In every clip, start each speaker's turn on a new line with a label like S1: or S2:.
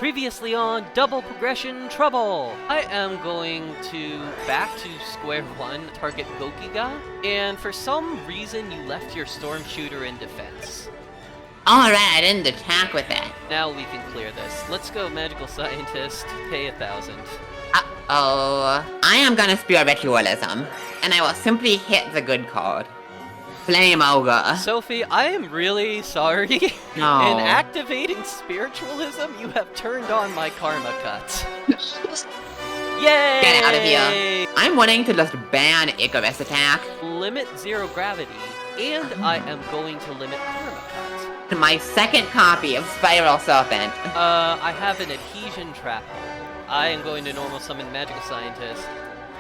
S1: Previously on Double Progression Trouble! I am going back to square one, target Gokiga, and for some reason you left your Storm Shooter in defense.
S2: Alright, I didn't attack with that.
S1: Now we can clear this. Let's go, Magical Scientist, pay 1,000.
S2: Uh-oh. I am gonna spear Ritualism, and I will simply hit the good card. Flame Ogre.
S1: Sophie, I am really sorry.
S2: No.
S1: In activating Spiritualism, you have turned on my Karma Cut. Yay!
S2: Get out of here. I'm wanting to just ban Icarus attack.
S1: Limit Zero Gravity, and I am going to limit Karma Cut.
S2: My second copy of Spiral Serpent.
S1: I have an Adhesion Trap. I am going to normal summon Magical Scientist.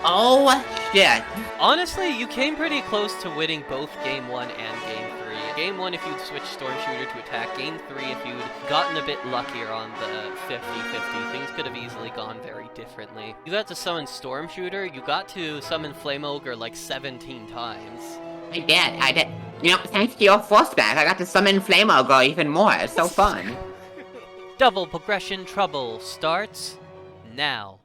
S2: Oh, shit.
S1: Honestly, you came pretty close to winning both Game 1 and Game 3. Game 1 if you'd switched Storm Shooter to attack. Game 3 if you'd gotten a bit luckier on the 50-50. Things could have easily gone very differently. You got to summon Storm Shooter, you got to summon Flame Ogre like 17 times.
S2: I did. You know, thanks to your force back, I got to summon Flame Ogre even more. It's so fun.
S1: Double Progression Trouble starts now.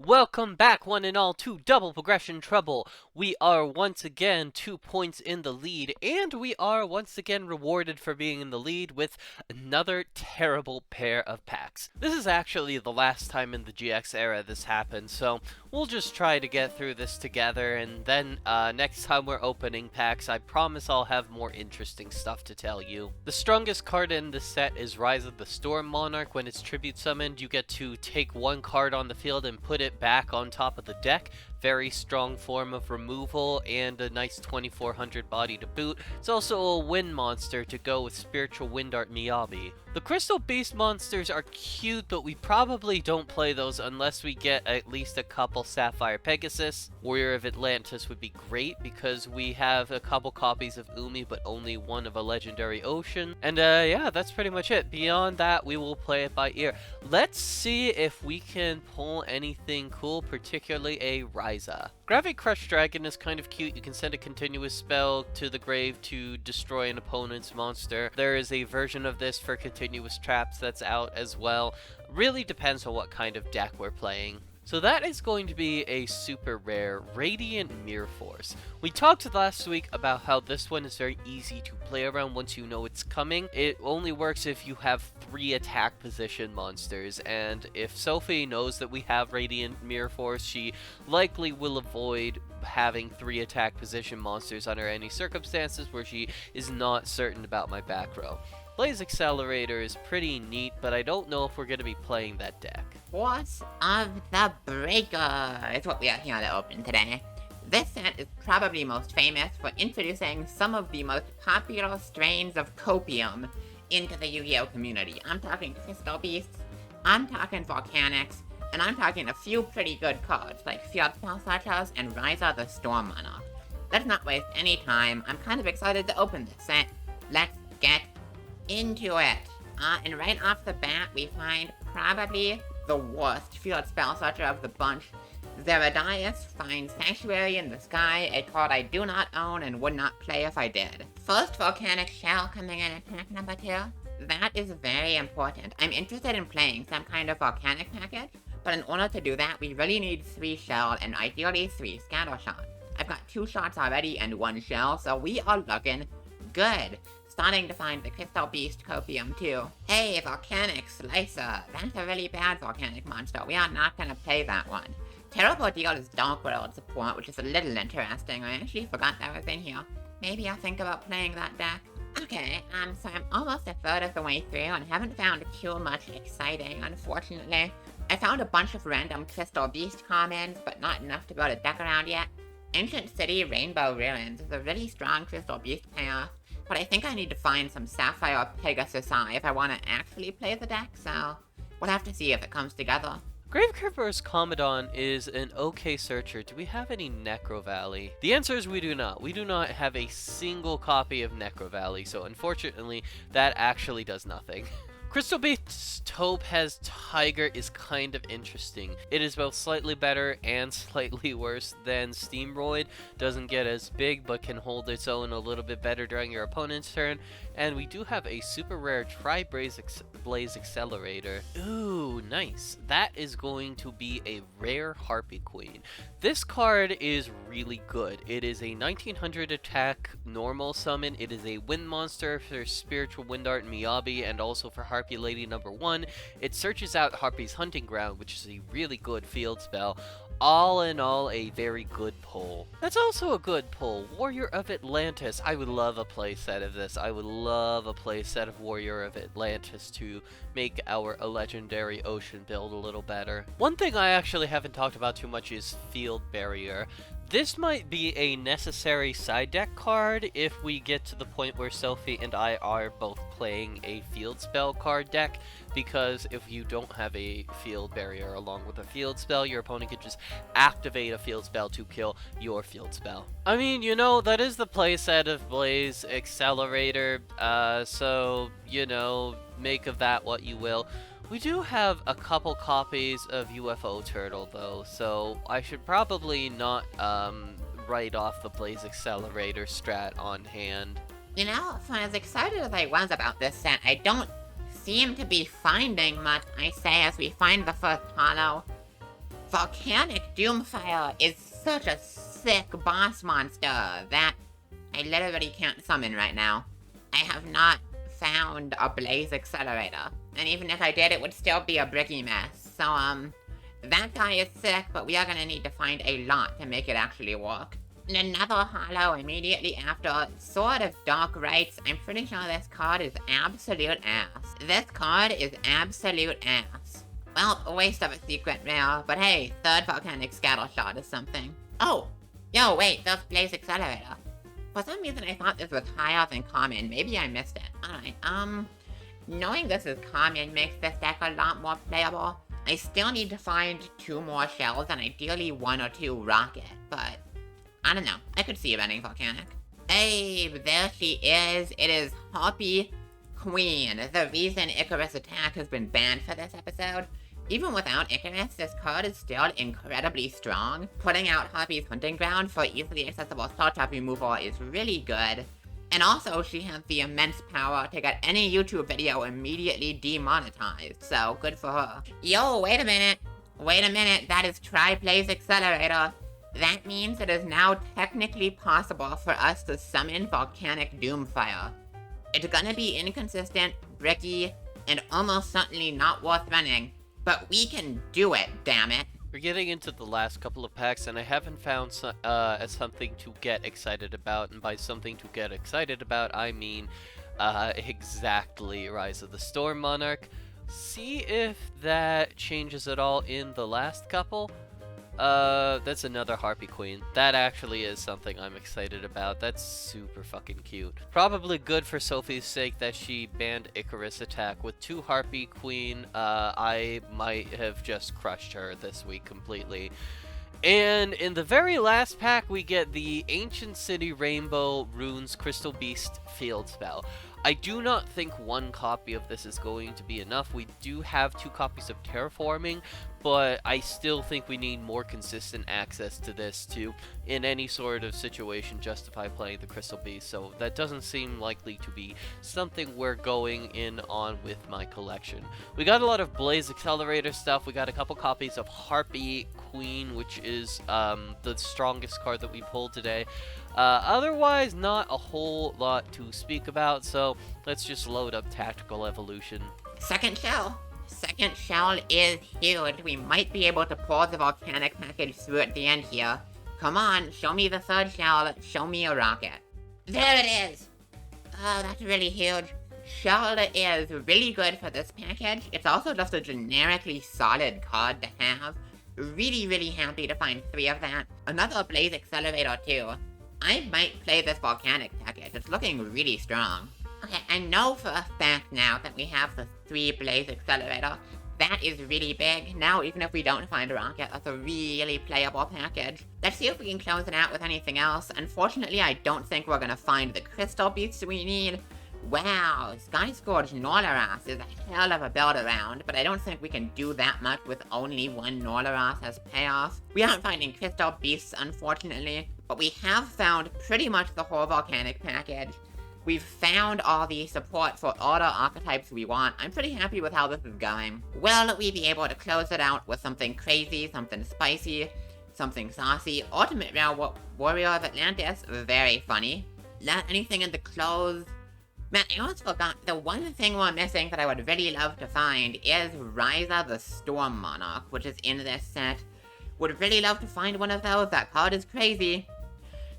S1: Welcome back, one and all, to Double Progression Trouble. We are once again 2 points in the lead, and we are once again rewarded for being in the lead with another terrible pair of packs. This is actually the last time in the GX era this happened, so we'll just try to get through this together, and then next time we're opening packs, I promise I'll have more interesting stuff to tell you. The strongest card in this set is Rise of the Storm Monarch. When it's tribute summoned, you get to take one card on the field and put it back on top of the deck. Very strong form of removal and a nice 2400 body to boot. It's also a wind monster to go with Spiritual Wind Art Miyabi. The Crystal Beast monsters are cute, but we probably don't play those unless we get at least a couple Sapphire Pegasus. Warrior of Atlantis would be great because we have a couple copies of Umi but only one of a Legendary Ocean. And yeah, that's pretty much it. Beyond that, we will play it by ear. Let's see if we can pull anything cool, particularly a Ryza. Gravity Crush Dragon is kind of cute. You can send a continuous spell to the grave to destroy an opponent's monster. There is a version of this for continuous traps that's out as well. Really depends on what kind of deck we're playing. So that is going to be a super rare Radiant Mirror Force. We talked last week about how this one is very easy to play around once you know it's coming. It only works if you have 3 attack position monsters, and if Sophie knows that we have Radiant Mirror Force, she likely will avoid having 3 attack position monsters under any circumstances where she is not certain about my back row. Blaze Accelerator is pretty neat, but I don't know if we're going to be playing that deck.
S2: Force of the Breaker is what we are here to open today. This set is probably most famous for introducing some of the most popular strains of copium into the Yu-Gi-Oh! Community. I'm talking Crystal Beasts, I'm talking Volcanics, and I'm talking a few pretty good cards like Field Spell Searchers and Ryza the Storm Monarch. Let's not waste any time. I'm kind of excited to open this set. Let's get into it. And right off the bat, we find probably the worst Field Spell Searcher of the bunch. Zeradias finds Sanctuary in the Sky, a card I do not own and would not play if I did. First Volcanic Shell coming in attack number 2. That is very important. I'm interested in playing some kind of Volcanic package, but in order to do that, we really need 3 Shell and ideally 3 Scatter Shots. I've got 2 shots already and 1 Shell, so we are looking good. Starting to find the Crystal Beast copium too. Hey, Volcanic Slicer. That's a really bad Volcanic monster. We are not gonna play that one. Terrible Deal is Dark World support, which is a little interesting. I actually forgot that was in here. Maybe I'll think about playing that deck. Okay, so I'm almost a third of the way through and haven't found too much exciting, unfortunately. I found a bunch of random Crystal Beast commons, but not enough to build a deck around yet. Ancient City Rainbow Ruins is a really strong Crystal Beast payoff, but I think I need to find some Sapphire Pegasus if I want to actually play the deck, so we'll have to see if it comes together.
S1: Gravekeeper's Commandant is an okay searcher. Do we have any Necro Valley? The answer is we do not. We do not have a single copy of Necro Valley, so unfortunately, that actually does nothing. Crystal Beast's Topaz Tiger is kind of interesting. It is both slightly better and slightly worse than Steamroid. Doesn't get as big, but can hold its own a little bit better during your opponent's turn. And we do have a super rare Blaze Accelerator. Ooh, nice. That is going to be a rare Harpy Queen. This card is really good. It is a 1900 attack normal summon. It is a wind monster for Spiritual Wind Art and Miyabi, and also for Harpy Lady number 1. It searches out Harpy's Hunting Ground, which is a really good field spell. All in all, a very good pull. That's also a good pull. Warrior of Atlantis. I would love a playset of this. I would love a playset of Warrior of Atlantis to make our legendary ocean build a little better. One thing I actually haven't talked about too much is Field Barrier. This might be a necessary side deck card if we get to the point where Sophie and I are both playing a field spell card deck, because if you don't have a field barrier along with a field spell, your opponent could just activate a field spell to kill your field spell. I mean, you know, that is the playset of Blaze Accelerator, so, you know, make of that what you will. We do have a couple copies of UFO Turtle, though, so I should probably not write off the Blaze Accelerator strat on hand.
S2: You know, for as excited as I was about this set, I don't seem to be finding much, I say, as we find the first hollow. Volcanic Doomfire is such a sick boss monster that I literally can't summon right now. I have not found a Blaze Accelerator, and even if I did, it would still be a bricky mess. So, that guy is sick, but we are gonna need to find a lot to make it actually work. And another hollow immediately after, Sword of Dark Rites. I'm pretty sure this card is absolute ass. This card is absolute ass. Well, a waste of a secret rare, but hey, third Volcanic Scattershot is something. Oh! Yo, wait, there's Blaze Accelerator. For some reason I thought this was higher than common. Maybe I missed it. Alright, knowing this is common makes this deck a lot more playable. I still need to find 2 more shells and ideally 1 or 2 rocket, but I don't know. I could see it running Volcanic. Hey, there she is. It is Harpy Queen. The reason Icarus Attack has been banned for this episode. Even without Icarus, this card is still incredibly strong. Putting out Harpy's Hunting Ground for easily accessible spell trap removal is really good. And also, she has the immense power to get any YouTube video immediately demonetized, so good for her. Yo, wait a minute. Wait a minute, that is Tri-Blaze Accelerator. That means it is now technically possible for us to summon Volcanic Doomfire. It's gonna be inconsistent, bricky, and almost certainly not worth running, but we can do it, damn it.
S1: We're getting into the last couple of packs, and I haven't found something to get excited about, and by something to get excited about, I mean exactly Rise of the Storm Monarch. See if that changes at all in the last couple. That's another Harpy Queen. That actually is something I'm excited about. That's super fucking cute. Probably good for Sophie's sake that she banned Icarus Attack. With 2 Harpy Queen, I might have just crushed her this week completely. And in the very last pack, we get the Ancient City Rainbow Runes Crystal Beast Field Spell. I do not think 1 copy of this is going to be enough. We do have 2 copies of Terraforming, but I still think we need more consistent access to this to, in any sort of situation, justify playing the Crystal Beast. So that doesn't seem likely to be something we're going in on with my collection. We got a lot of Blaze Accelerator stuff. We got a couple copies of Harpy Queen, which is the strongest card that we pulled today. Otherwise, not a whole lot to speak about, so let's just load up Tactical Evolution.
S2: Second shell. Second shell is huge. We might be able to pull the Volcanic package through at the end here. Come on, show me the third shell. Show me a rocket. There it is. Oh, that's really huge. Shell is really good for this package. It's also just a generically solid card to have. Really, really happy to find 3 of that. Another Blaze Accelerator too. I might play this Volcanic package. It's looking really strong. Okay, I know for a fact now that we have the 3 Blaze Accelerator. That is really big. Now, even if we don't find a rocket, that's a really playable package. Let's see if we can close it out with anything else. Unfortunately, I don't think we're gonna find the crystal beasts we need. Wow, Sky Scourge Norlaras is a hell of a build-around, but I don't think we can do that much with only one Norlaras as payoff. We aren't finding crystal beasts, unfortunately, but we have found pretty much the whole volcanic package. We've found all the support for all the archetypes we want. I'm pretty happy with how this is going. Will we be able to close it out with something crazy, something spicy, something saucy? Ultimate Rare Warrior of Atlantis, very funny. Not anything in the clothes. Man, I almost forgot, the one thing we're missing that I would really love to find is Ryza the Storm Monarch, which is in this set. Would really love to find one of those, that card is crazy.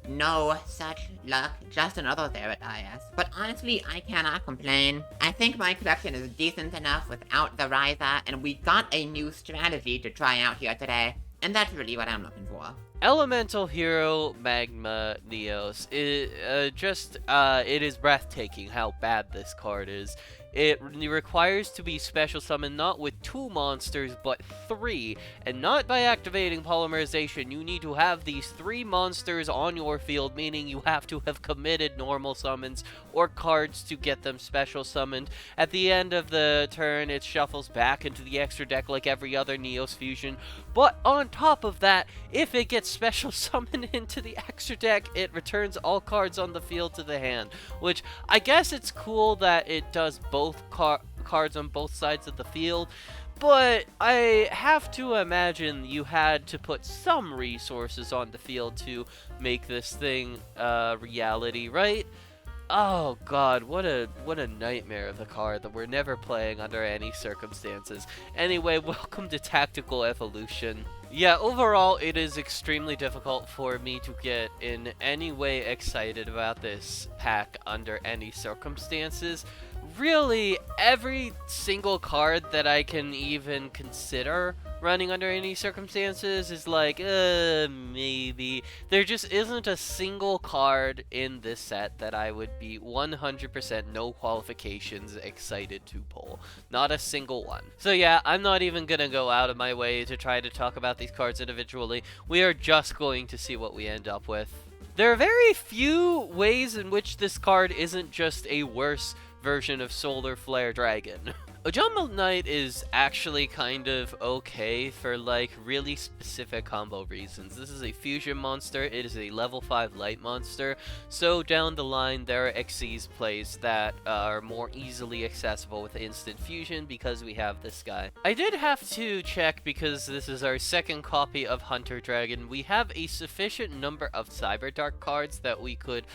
S2: No such luck, just another Theridias. But honestly, I cannot complain. I think my collection is decent enough without the Ryza, and we got a new strategy to try out here today, and that's really what I'm looking for.
S1: Elemental Hero Magma Neos. It is breathtaking how bad this card is. It requires to be special summoned not with 2 monsters, but 3. And not by activating polymerization. You need to have these 3 monsters on your field, meaning you have to have committed normal summons or cards to get them special summoned. At the end of the turn, it shuffles back into the extra deck like every other Neos fusion. But on top of that, if it gets special summoned into the extra deck, it returns all cards on the field to the hand. Which, I guess it's cool that it does both cards on both sides of the field, but I have to imagine you had to put some resources on the field to make this thing reality, right? Oh god, what a nightmare of a card that we're never playing under any circumstances. Anyway, welcome to Tactical Evolution. Yeah, overall, it is extremely difficult for me to get in any way excited about this pack under any circumstances. Really, every single card that I can even consider running under any circumstances is like, maybe. There just isn't a single card in this set that I would be 100% no qualifications excited to pull. Not a single one. So yeah, I'm not even gonna go out of my way to try to talk about these cards individually. We are just going to see what we end up with. There are very few ways in which this card isn't just a worse version of Solar Flare Dragon. Ojama Knight is actually kind of okay for like really specific combo reasons. This is a fusion monster, it is a level 5 light monster, so down the line there are Xyz plays that are more easily accessible with instant fusion because we have this guy. I did have to check because this is our second copy of Hunter Dragon. We have a sufficient number of Cyberdark cards that we could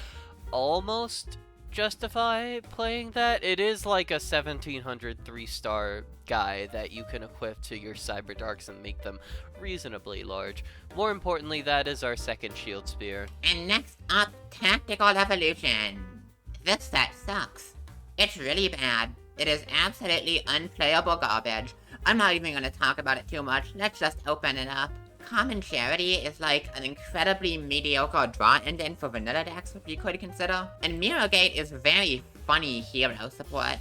S1: almost justify playing that. It is like a 1700 3-star guy that you can equip to your Cyberdarks and make them reasonably large. More importantly, that is our second Shield Spear.
S2: And next up, Tactical Evolution. This set sucks. It's really bad. It is absolutely unplayable garbage. I'm not even gonna talk about it too much, let's just open it up. Common Charity is like an incredibly mediocre draw engine for vanilla decks, if you could consider. And Mirror Gate is very funny hero support.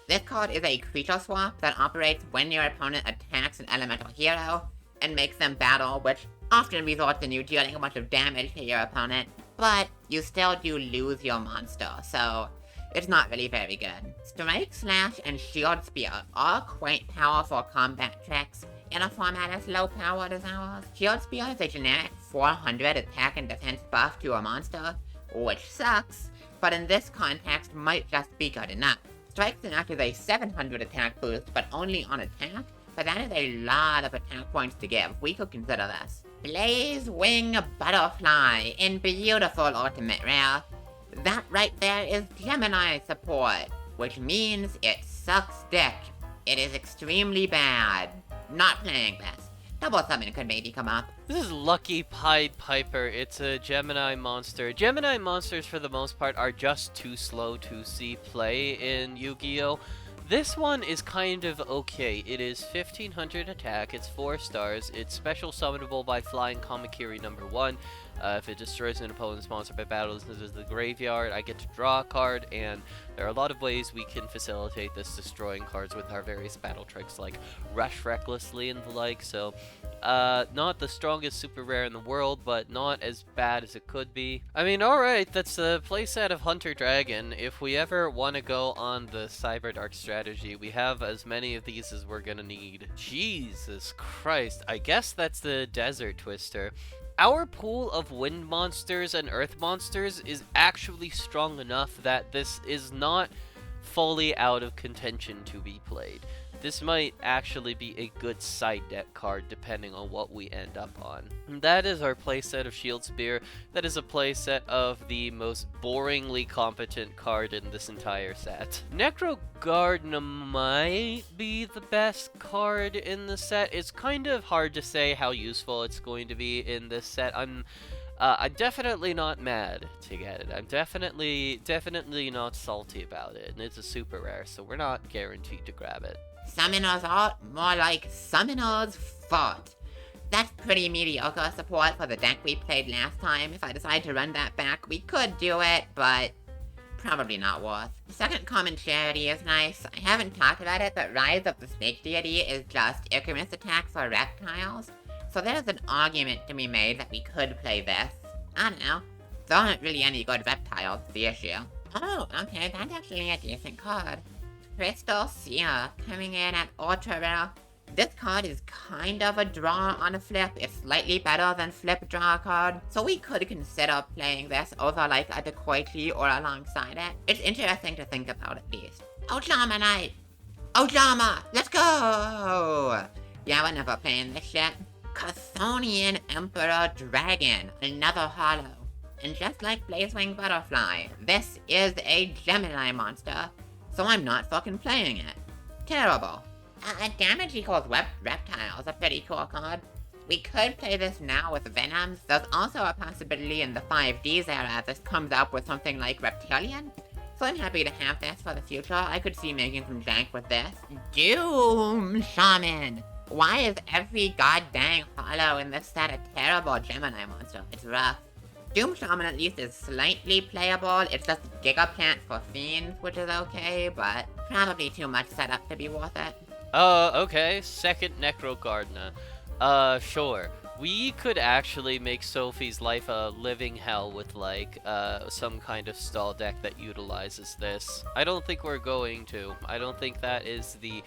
S2: This card is a creature swap that operates when your opponent attacks an elemental hero and makes them battle, which often results in you dealing a bunch of damage to your opponent, but you still do lose your monster, so it's not really very good. Strike Slash and Shield Spear are quite powerful combat tricks in a format as low powered as ours. Shield Spear is a generic 400 attack and defense buff to a monster, which sucks, but in this context might just be good enough. Strike Slash is a 700 attack boost, but only on attack, but that is a lot of attack points to give. We could consider this. Blaze Wing Butterfly in beautiful ultimate rare. That right there is Gemini support, which means it sucks dick. It is extremely bad. Not playing this. Double summon could maybe come up.
S1: This is Lucky Pied Piper. It's a Gemini monster. Gemini monsters, for the most part, are just too slow to see play in Yu-Gi-Oh! This one is kind of okay. It is 1500 attack, it's 4 stars, it's special summonable by flying Kamakiri number 1. If it destroys an opponent's monster by battle, this is the graveyard. I get to draw a card, and there are a lot of ways we can facilitate this destroying cards with our various battle tricks, like Rush Recklessly and the like. So, not the strongest super rare in the world, but not as bad as it could be. I mean, alright, that's the playset of Hunter Dragon. If we ever want to go on the Cyber Dark strategy, we have as many of these as we're gonna need. Jesus Christ, I guess that's the Desert Twister. Our pool of wind monsters and earth monsters is actually strong enough that this is not fully out of contention to be played. This might actually be a good side deck card depending on what we end up on. That is our playset of Shield Spear. That is a playset of the most boringly competent card in this entire set. Necro Gardener might be the best card in the set. It's kind of hard to say how useful it's going to be in this set. I'm definitely not mad to get it. I'm definitely not salty about it, and it's a super rare, so we're not guaranteed to grab it.
S2: Summoner's Art, more like Summoner's Fault. That's pretty mediocre support for the deck we played last time. If I decide to run that back, we could do it, but probably not worth. The second common charity is nice. I haven't talked about it, but Rise of the Snake Deity is just Icarus attack for reptiles. So there's an argument to be made that we could play this. I don't know. There aren't really any good reptiles, the issue. Oh, okay, that's actually a decent card. Crystal Seer, coming in at Ultra Rare. This card is kind of a draw on a flip. It's slightly better than flip draw card, so we could consider playing this over like a Decoity or alongside it. It's interesting to think about at least. Ojama Knight! Ojama! Let's go! Yeah, we're never playing this shit. Chthonian Emperor Dragon, another hollow. And just like Blazewing Butterfly, this is a Gemini monster. So I'm not fucking playing it. Terrible. Damage equals reptiles, a pretty cool card. We could play this now with Venoms. There's also a possibility in the 5Ds era this comes up with something like Reptilian. So I'm happy to have this for the future. I could see making some jank with this. Doom Shaman! Why is every goddamn hollow in this set a terrible Gemini monster? It's rough. Doom Shaman at least is slightly playable. It's just Gigaplant for Fiends, which is okay, but probably too much setup to be worth it.
S1: Okay, second Necro Gardener. Sure. We could actually make Sophie's life a living hell with, like, some kind of stall deck that utilizes this. I don't think we're going to. I don't think that is the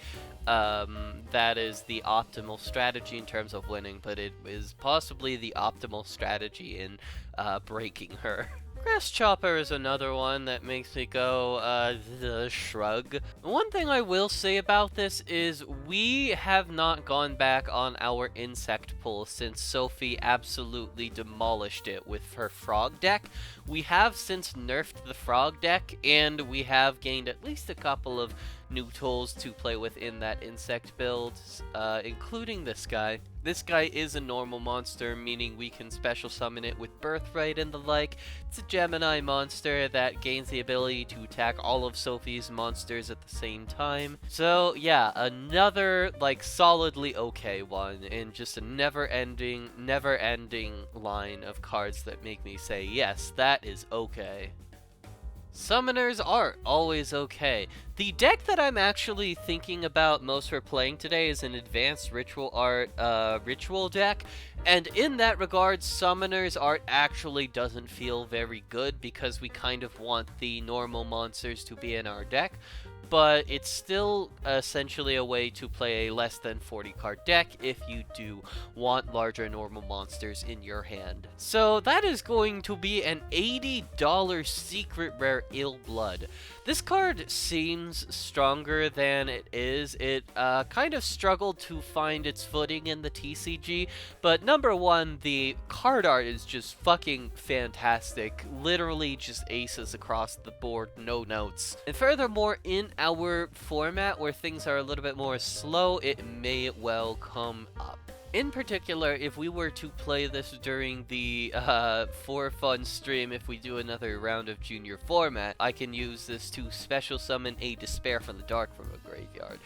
S1: optimal strategy in terms of winning, but it is possibly the optimal strategy in, breaking her. Grass Chopper is another one that makes me go, shrug. One thing I will say about this is we have not gone back on our insect pull since Sophie absolutely demolished it with her frog deck. We have since nerfed the frog deck, and we have gained at least a couple of new tools to play with in that insect build, including this guy. This guy is a normal monster, meaning we can special summon it with Birthright and the like. It's a Gemini monster that gains the ability to attack all of Sophie's monsters at the same time. So yeah, another like solidly okay one, and just a never-ending line of cards that make me say, yes, that is okay. Summoners Art, always okay. The deck that I'm actually thinking about most for playing today is an Advanced Ritual Art ritual deck, and in that regard, Summoners Art actually doesn't feel very good because we kind of want the normal monsters to be in our deck, but it's still essentially a way to play a less than 40 card deck if you do want larger normal monsters in your hand. So that is going to be an $80 secret rare Ill Blood. This card seems stronger than it is. It kind of struggled to find its footing in the TCG, but number one, the card art is just fucking fantastic. Literally just aces across the board, no notes. And furthermore, in our format where things are a little bit more slow, it may well come up. In particular, if we were to play this during the for fun stream, if we do another round of junior format, I can use this to special summon a Despair from the Dark from a graveyard.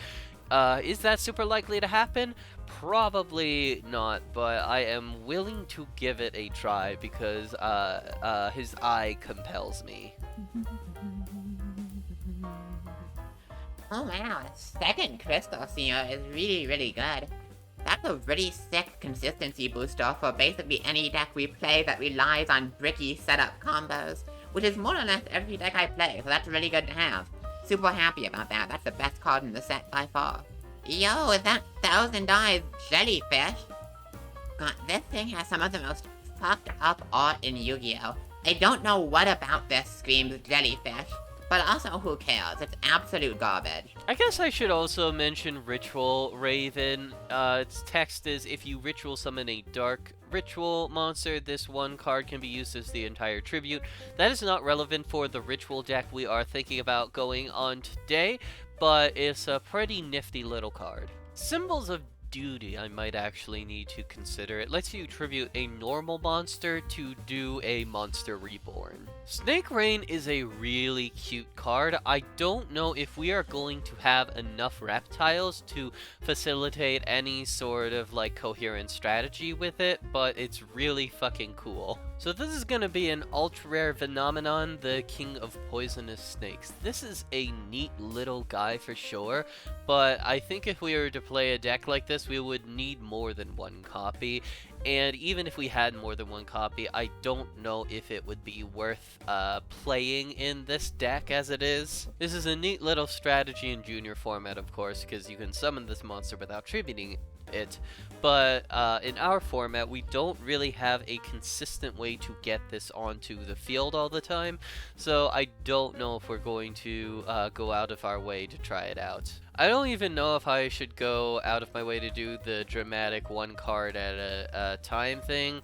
S1: Is that super likely to happen? Probably not, but I am willing to give it a try because his eye compels me.
S2: Oh wow, the second crystal seer is really, really good. That's a really sick consistency booster for basically any deck we play that relies on bricky setup combos, which is more or less every deck I play, so that's really good to have. Super happy about that, that's the best card in the set by far. Yo, is that Thousand Eyes Jellyfish? God, this thing has some of the most fucked up art in Yu-Gi-Oh! I don't know what about this screams jellyfish, but also who cares, it's absolute garbage.
S1: I guess I should also mention Ritual Raven. Its text is, if you ritual summon a dark ritual monster, this one card can be used as the entire tribute. That is not relevant for the ritual deck we are thinking about going on today, but it's a pretty nifty little card. Symbols of Duty, I might actually need to consider. It lets you tribute a normal monster to do a monster reborn. Snake Rain is a really cute card. I don't know if we are going to have enough reptiles to facilitate any sort of like coherent strategy with it, but it's really fucking cool. So this is gonna be an ultra rare phenomenon, the King of Poisonous Snakes. This is a neat little guy for sure, but I think if we were to play a deck like this, we would need more than one copy. And even if we had more than one copy, I don't know if it would be worth playing in this deck as it is. This is a neat little strategy in junior format, of course, because you can summon this monster without tributing it. But in our format, we don't really have a consistent way to get this onto the field all the time. So I don't know if we're going to go out of our way to try it out. I don't even know if I should go out of my way to do the dramatic one card at a time thing.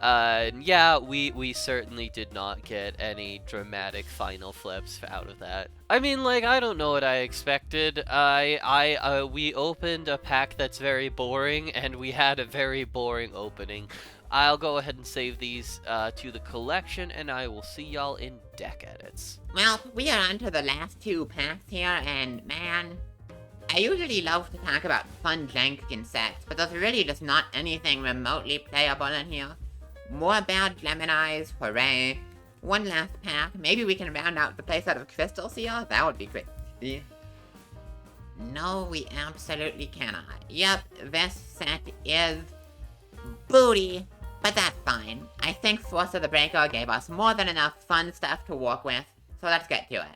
S1: Yeah, we certainly did not get any dramatic final flips out of that. I mean, like, I don't know what I expected. We opened a pack that's very boring, and we had a very boring opening. I'll go ahead and save these to the collection, and I will see y'all in deck edits.
S2: Well, we are on to the last two packs here, and man, I usually love to talk about fun jank in sets, but there's really just not anything remotely playable in here. More bad Geminis, hooray. One last pack, maybe we can round out the playset of Crystal Seal? That would be great. No, we absolutely cannot. Yep, this set is booty, but that's fine. I think Force of the Breaker gave us more than enough fun stuff to work with, so let's get to it.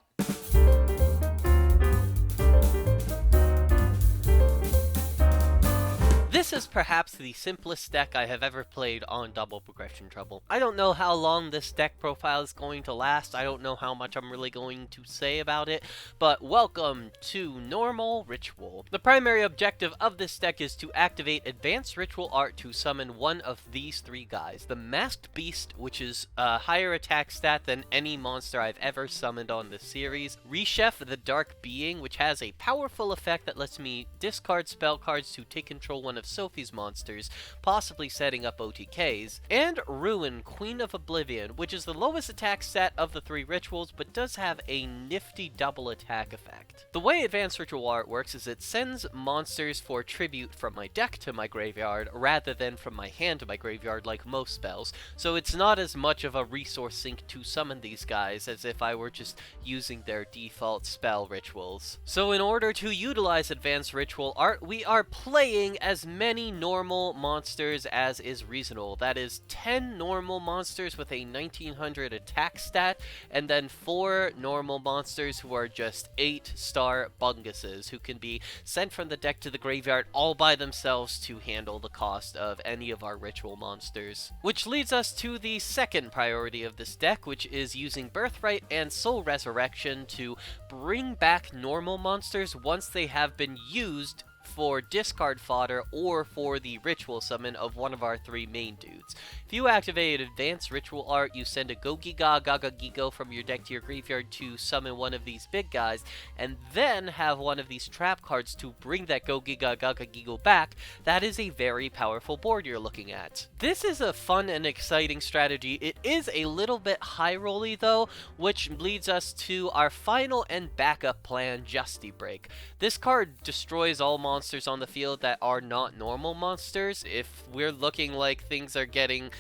S1: This is perhaps the simplest deck I have ever played on Double Progression Trouble. I don't know how long this deck profile is going to last, I don't know how much I'm really going to say about it, but welcome to Normal Ritual. The primary objective of this deck is to activate Advanced Ritual Art to summon one of these three guys. The Masked Beast, which is a higher attack stat than any monster I've ever summoned on this series. Reshef, the Dark Being, which has a powerful effect that lets me discard spell cards to take control one of Sophie's monsters, possibly setting up OTKs, and Ruin, Queen of Oblivion, which is the lowest attack stat of the three rituals, but does have a nifty double attack effect. The way Advanced Ritual Art works is it sends monsters for tribute from my deck to my graveyard, rather than from my hand to my graveyard like most spells, so it's not as much of a resource sink to summon these guys as if I were just using their default spell rituals. So in order to utilize Advanced Ritual Art, we are playing as many normal monsters as is reasonable. That is 10 normal monsters with a 1900 attack stat, and then 4 normal monsters who are just 8-star bunguses who can be sent from the deck to the graveyard all by themselves to handle the cost of any of our ritual monsters. Which leads us to the second priority of this deck, which is using Birthright and Soul Resurrection to bring back normal monsters once they have been used for discard fodder or for the ritual summon of one of our 3 main dudes. If you activate Advanced Ritual Art, you send a Go-Giga Gaga Gigo from your deck to your graveyard to summon one of these big guys, and then have one of these trap cards to bring that Go-Giga Gaga Gigo back. That is a very powerful board you're looking at. This is a fun and exciting strategy. It is a little bit high rolly though, which leads us to our final and backup plan, Justy Break. This card destroys all monsters on the field that are not normal monsters. If we're looking like things are getting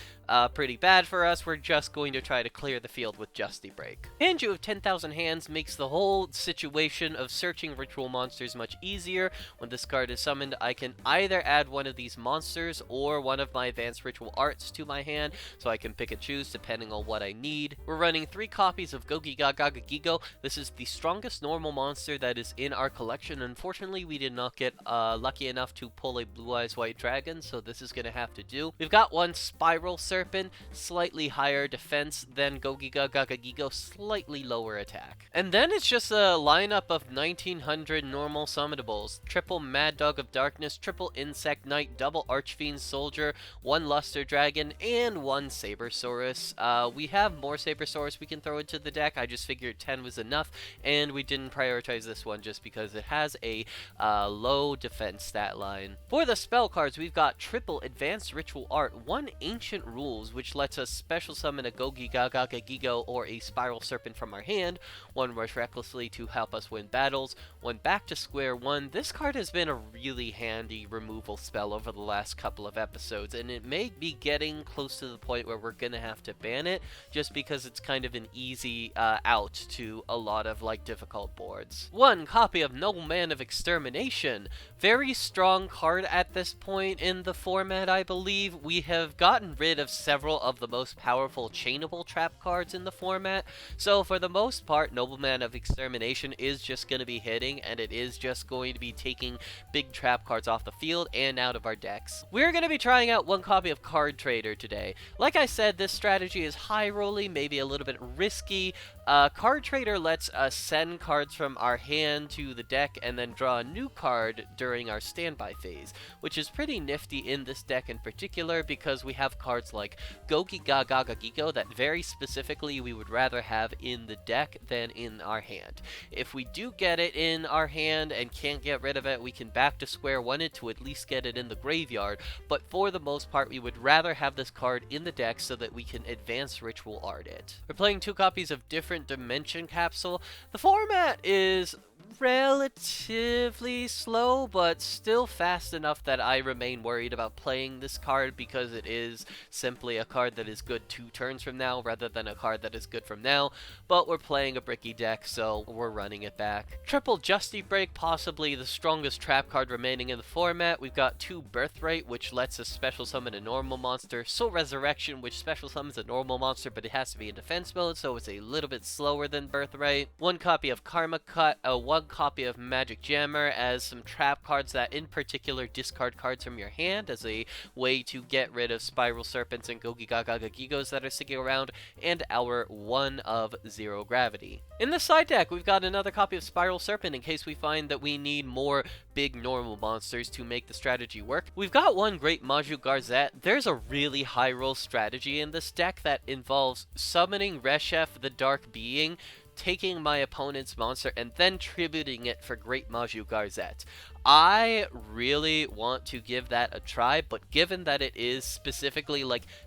S1: pretty bad for us, we're just going to try to clear the field with Justy Break. Hand you of 10,000 hands makes the whole situation of searching ritual monsters much easier. When this card is summoned, I can either add one of these monsters or one of my advanced ritual arts to my hand, so I can pick and choose depending on what I need. We're running 3 copies of Go-Giga Gaga Gigo. This is the strongest normal monster that is in our collection. Unfortunately, we did not get lucky enough to pull a Blue Eyes White Dragon, so this is going to have to do. We've got one Spiral Serpent, slightly higher defense than Go-Giga Gaga Gigo, slightly lower attack. And then it's just a lineup of 1900 normal summonables. Triple Mad Dog of Darkness, triple Insect Knight, double Archfiend Soldier, 1 Luster Dragon, and 1 Sabersaurus. We have more Sabersaurus we can throw into the deck. I just figured 10 was enough, and we didn't prioritize this one just because it has a low defense stat line. For the spell cards, we've got triple Advanced Ritual Art, 1 Ancient Rules, which lets us special summon a Go-Giga Gaga Gigo or a Spiral Serpent from our hand, 1 Rush Recklessly to help us win battles, 1 Back to Square One. This card has been a really handy removal spell over the last couple of episodes, and it may be getting close to the point where we're gonna have to ban it, just because it's kind of an easy out to a lot of difficult boards. 1 copy of Nobleman of Extermination. Very strong card at this point in the format, I believe. We have gotten rid of several of the most powerful chainable trap cards in the format, so for the most part, Nobleman of Extermination is just going to be hitting, and it is just going to be taking big trap cards off the field and out of our decks. We're going to be trying out 1 copy of Card Trader today. Like I said, this strategy is high rolly, maybe a little bit risky. Card Trader lets us send cards from our hand to the deck and then draw a new card during our standby phase, which is pretty nifty in this deck in particular because we have cards like Go-Giga Gaga Gigo that very specifically we would rather have in the deck than in our hand. If we do get it in our hand and can't get rid of it, we can back to square one it to at least get it in the graveyard, but for the most part we would rather have this card in the deck so that we can advance Ritual Art it. We're playing 2 copies of Different Dimension Capsule. The format is relatively slow, but still fast enough that I remain worried about playing this card because it is simply a card that is good 2 turns from now rather than a card that is good from now, but we're playing a bricky deck, so we're running it back. Triple Justy Break, possibly the strongest trap card remaining in the format. We've got 2 Birthright, which lets us special summon a normal monster, Soul Resurrection, which special summons a normal monster, but it has to be in defense mode, so it's a little bit slower than Birthright. 1 copy of Karma Cut, 1 copy of Magic Jammer as some trap cards that in particular discard cards from your hand as a way to get rid of Spiral Serpents and Go-Giga Gaga Gigos that are sticking around, and our 1 of Zero Gravity. In the side deck, we've got another copy of Spiral Serpent in case we find that we need more big normal monsters to make the strategy work. We've got 1 Great Maju Garzette. There's a really high roll strategy in this deck that involves summoning Reshef the Dark Being, taking my opponent's monster, and then tributing it for Great Maju Garzette. I really want to give that a try, but given that it is specifically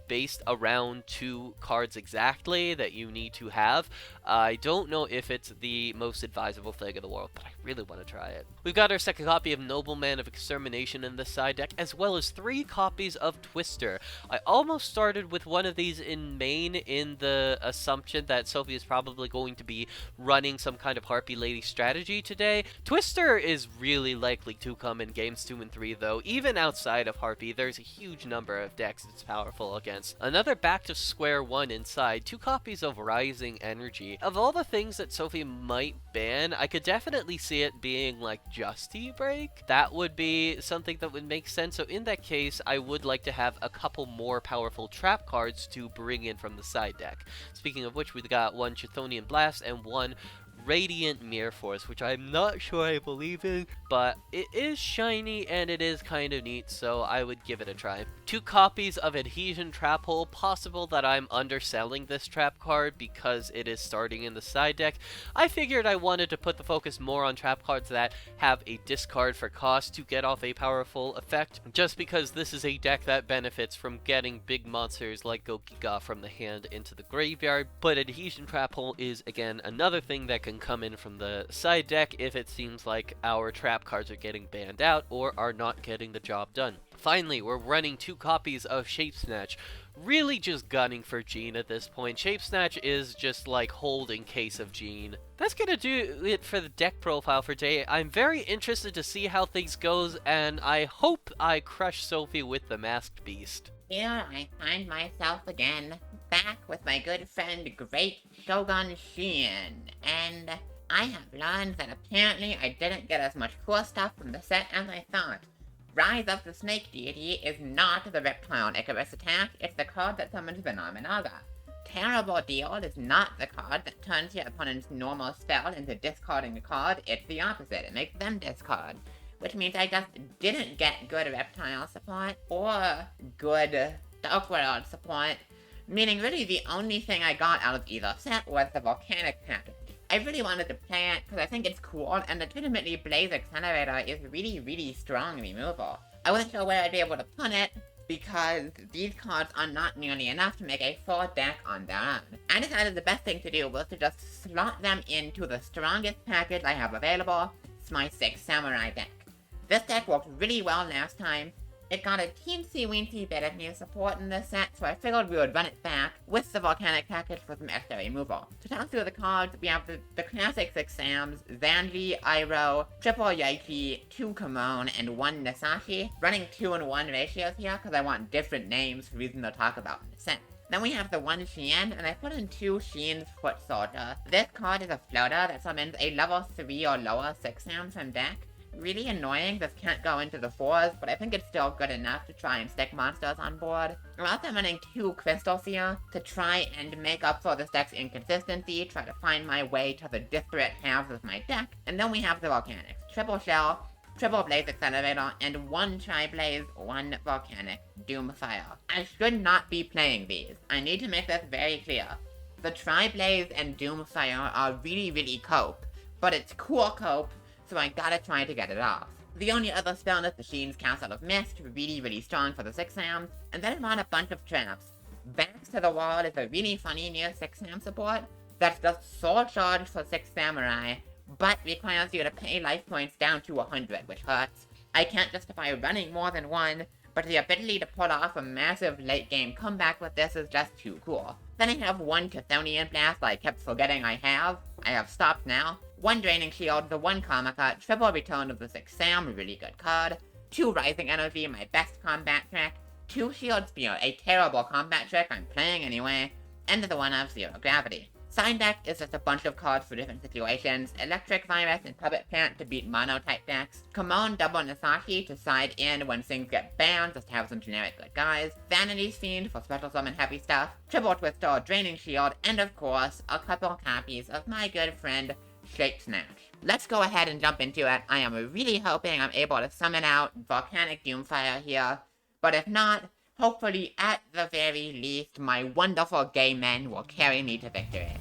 S1: based around 2 cards exactly that you need to have, I don't know if it's the most advisable thing in the world, but I really want to try it. We've got our 2nd copy of Nobleman of Extermination in the side deck, as well as 3 copies of Twister. I almost started with one of these in main in the assumption that Sophie is probably going to be running some kind of Harpy Lady strategy today. Twister is really likely to come in games 2 and 3 though. Even outside of Harpy, there's a huge number of decks it's powerful against. Another Back to Square One inside, 2 copies of Rising Energy. Of all the things that Sophie might ban, I could definitely see it being Justy Break. That would be something that would make sense, so in that case, I would like to have a couple more powerful trap cards to bring in from the side deck. Speaking of which, we've got 1 Chthonian Blast and 1 Radiant Mirror Force, which I'm not sure I believe in, but it is shiny and it is kind of neat, so I would give it a try. 2 copies of Adhesion Trap Hole. Possible that I'm underselling this trap card because it is starting in the side deck. I figured I wanted to put the focus more on trap cards that have a discard for cost to get off a powerful effect, just because this is a deck that benefits from getting big monsters like Gokiga from the hand into the graveyard, but Adhesion Trap Hole is, again, another thing that can come in from the side deck if it seems like our trap cards are getting banned out or are not getting the job done. Finally, we're running 2 copies of Shape Snatch. Really just gunning for Jean at this point. Shape Snatch is just like holding case of Jean. That's gonna do it for the deck profile for today. I'm very interested to see how things goes, and I hope I crush Sophie with the Masked Beast.
S2: Here I find myself again, back with my good friend Great Shogun Shein, and I have learned that apparently I didn't get as much cool stuff from the set as I thought. Rise of the Snake Deity is not the Reptile Icarus attack, it's the card that summons the Nominaga. Terrible Deal is not the card that turns your opponent's normal spell into discarding a card, it's the opposite, it makes them discard. Which means I just didn't get good Reptile support, or good Dark World support, meaning really the only thing I got out of either set was the Volcanic package. I really wanted to play it because I think it's cool, and legitimately Blaze Accelerator is really strong removal. I wasn't sure where I'd be able to put it, because these cards are not nearly enough to make a full deck on their own. I decided the best thing to do was to just slot them into the strongest package I have available, my 6 Samurai deck. This deck worked really well last time. It got a teensy-weensy bit of new support in this set, so I figured we would run it back with the Volcanic package for some extra removal. To talk through the cards, we have the classic 6 Sams, Zanji, Iroh, Triple Yaiki, 2 Kamon, and 1 Nasashi, running 2 and 1 ratios here because I want different names for reasons to talk about in the set. Then we have the 1 Xian, and I put in 2 Xian's Foot Soldier. This card is a floater that summons a level 3 or lower 6 Sam from deck. Really annoying, this can't go into the 4s, but I think it's still good enough to try and stick monsters on board. I'm also running 2 Crystals here to try and make up for this deck's inconsistency, try to find my way to the disparate halves of my deck. And then we have the Volcanics. Triple Shell, Triple Blaze Accelerator, and 1 Tri-Blaze, 1 Volcanic, Doomfire. I should not be playing these. I need to make this very clear. The Tri-Blaze and Doomfire are really cope, but it's cool cope, so I gotta try to get it off. The only other spell is the Sheen's Castle of Mist, really strong for the 6 Sams, and then I'm on a bunch of traps. Backs to the Wall is a really funny new 6 Sam support that's just Soul Charge for 6 Samurai, but requires you to pay life points down to 100, which hurts. I can't justify running more than 1, but the ability to pull off a massive late game comeback with this is just too cool. Then I have 1 Chthonian Blast I kept forgetting I have stopped now. 1 Draining Shield, the 1 Karmaka, Triple Return of the 6 Sam, really good card. 2 Rising Energy, my best combat trick. 2 Shield Spear, a terrible combat trick I'm playing anyway. And the 1 of Zero Gravity. Side deck is just a bunch of cards for different situations. Electric Virus and Puppet Plant to beat mono-type decks. Kamon Double Nasashi to side in when things get banned, just to have some generic good guys. Vanity's Fiend for special summon heavy stuff. Triple Twister, Draining Shield, and of course, a couple copies of my good friend Shape Snatch. Let's go ahead and jump into it. I am really hoping I'm able to summon out Volcanic Doomfire here, but if not, hopefully at the very least, my wonderful gay men will carry me to victory.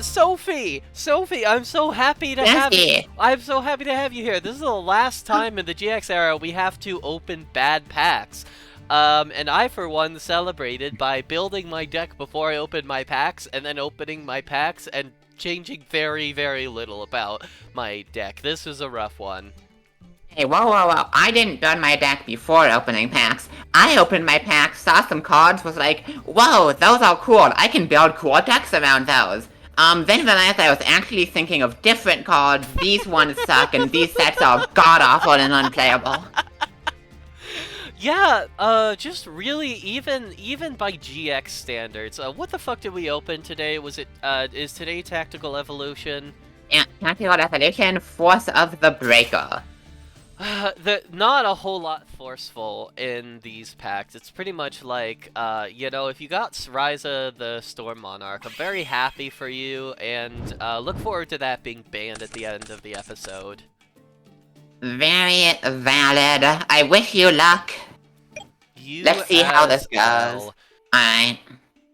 S1: Sophie, I'm so happy to have you. I'm so happy to have you here. This is the last time in the GX era we have to open bad packs. And I, for one, celebrated by building my deck before I opened my packs, and then opening my packs and changing very little about my deck. This was a rough one.
S2: Hey, whoa. I didn't build my deck before opening packs. I opened my packs, saw some cards, was like, whoa, those are cool. I can build cool decks around those. Then realized I was actually thinking of different cards. These ones suck, and these sets are god-awful and unplayable.
S1: Yeah, just really, even by GX standards. What the fuck did we open today? Was it, is today Tactical Evolution?
S2: Yeah, Tactical Evolution, Force of the Breaker.
S1: Not a whole lot forceful in these packs. It's pretty much like, if you got Ryza the Storm Monarch, I'm very happy for you, and look forward to that being banned at the end of the episode.
S2: Very valid. I wish you luck. Let's see how this goes.
S1: Well.
S2: Alright.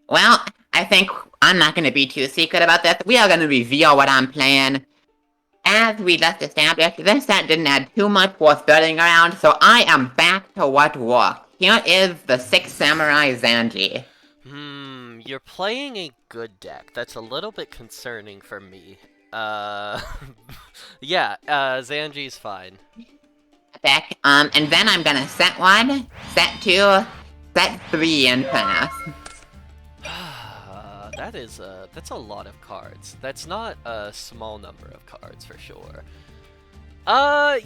S2: Well, I think I'm not going to be too secret about this. We are going to reveal what I'm playing. As we just established, this set didn't have too much worth building around, so I am back to what worked. Here is the 6 Samurai Zanji.
S1: You're playing a good deck. That's a little bit concerning for me. Yeah, Zanji's fine.
S2: Deck, and then I'm gonna set 1, set 2, set 3, and pass.
S1: That's a lot of cards. That's not a small number of cards for sure. I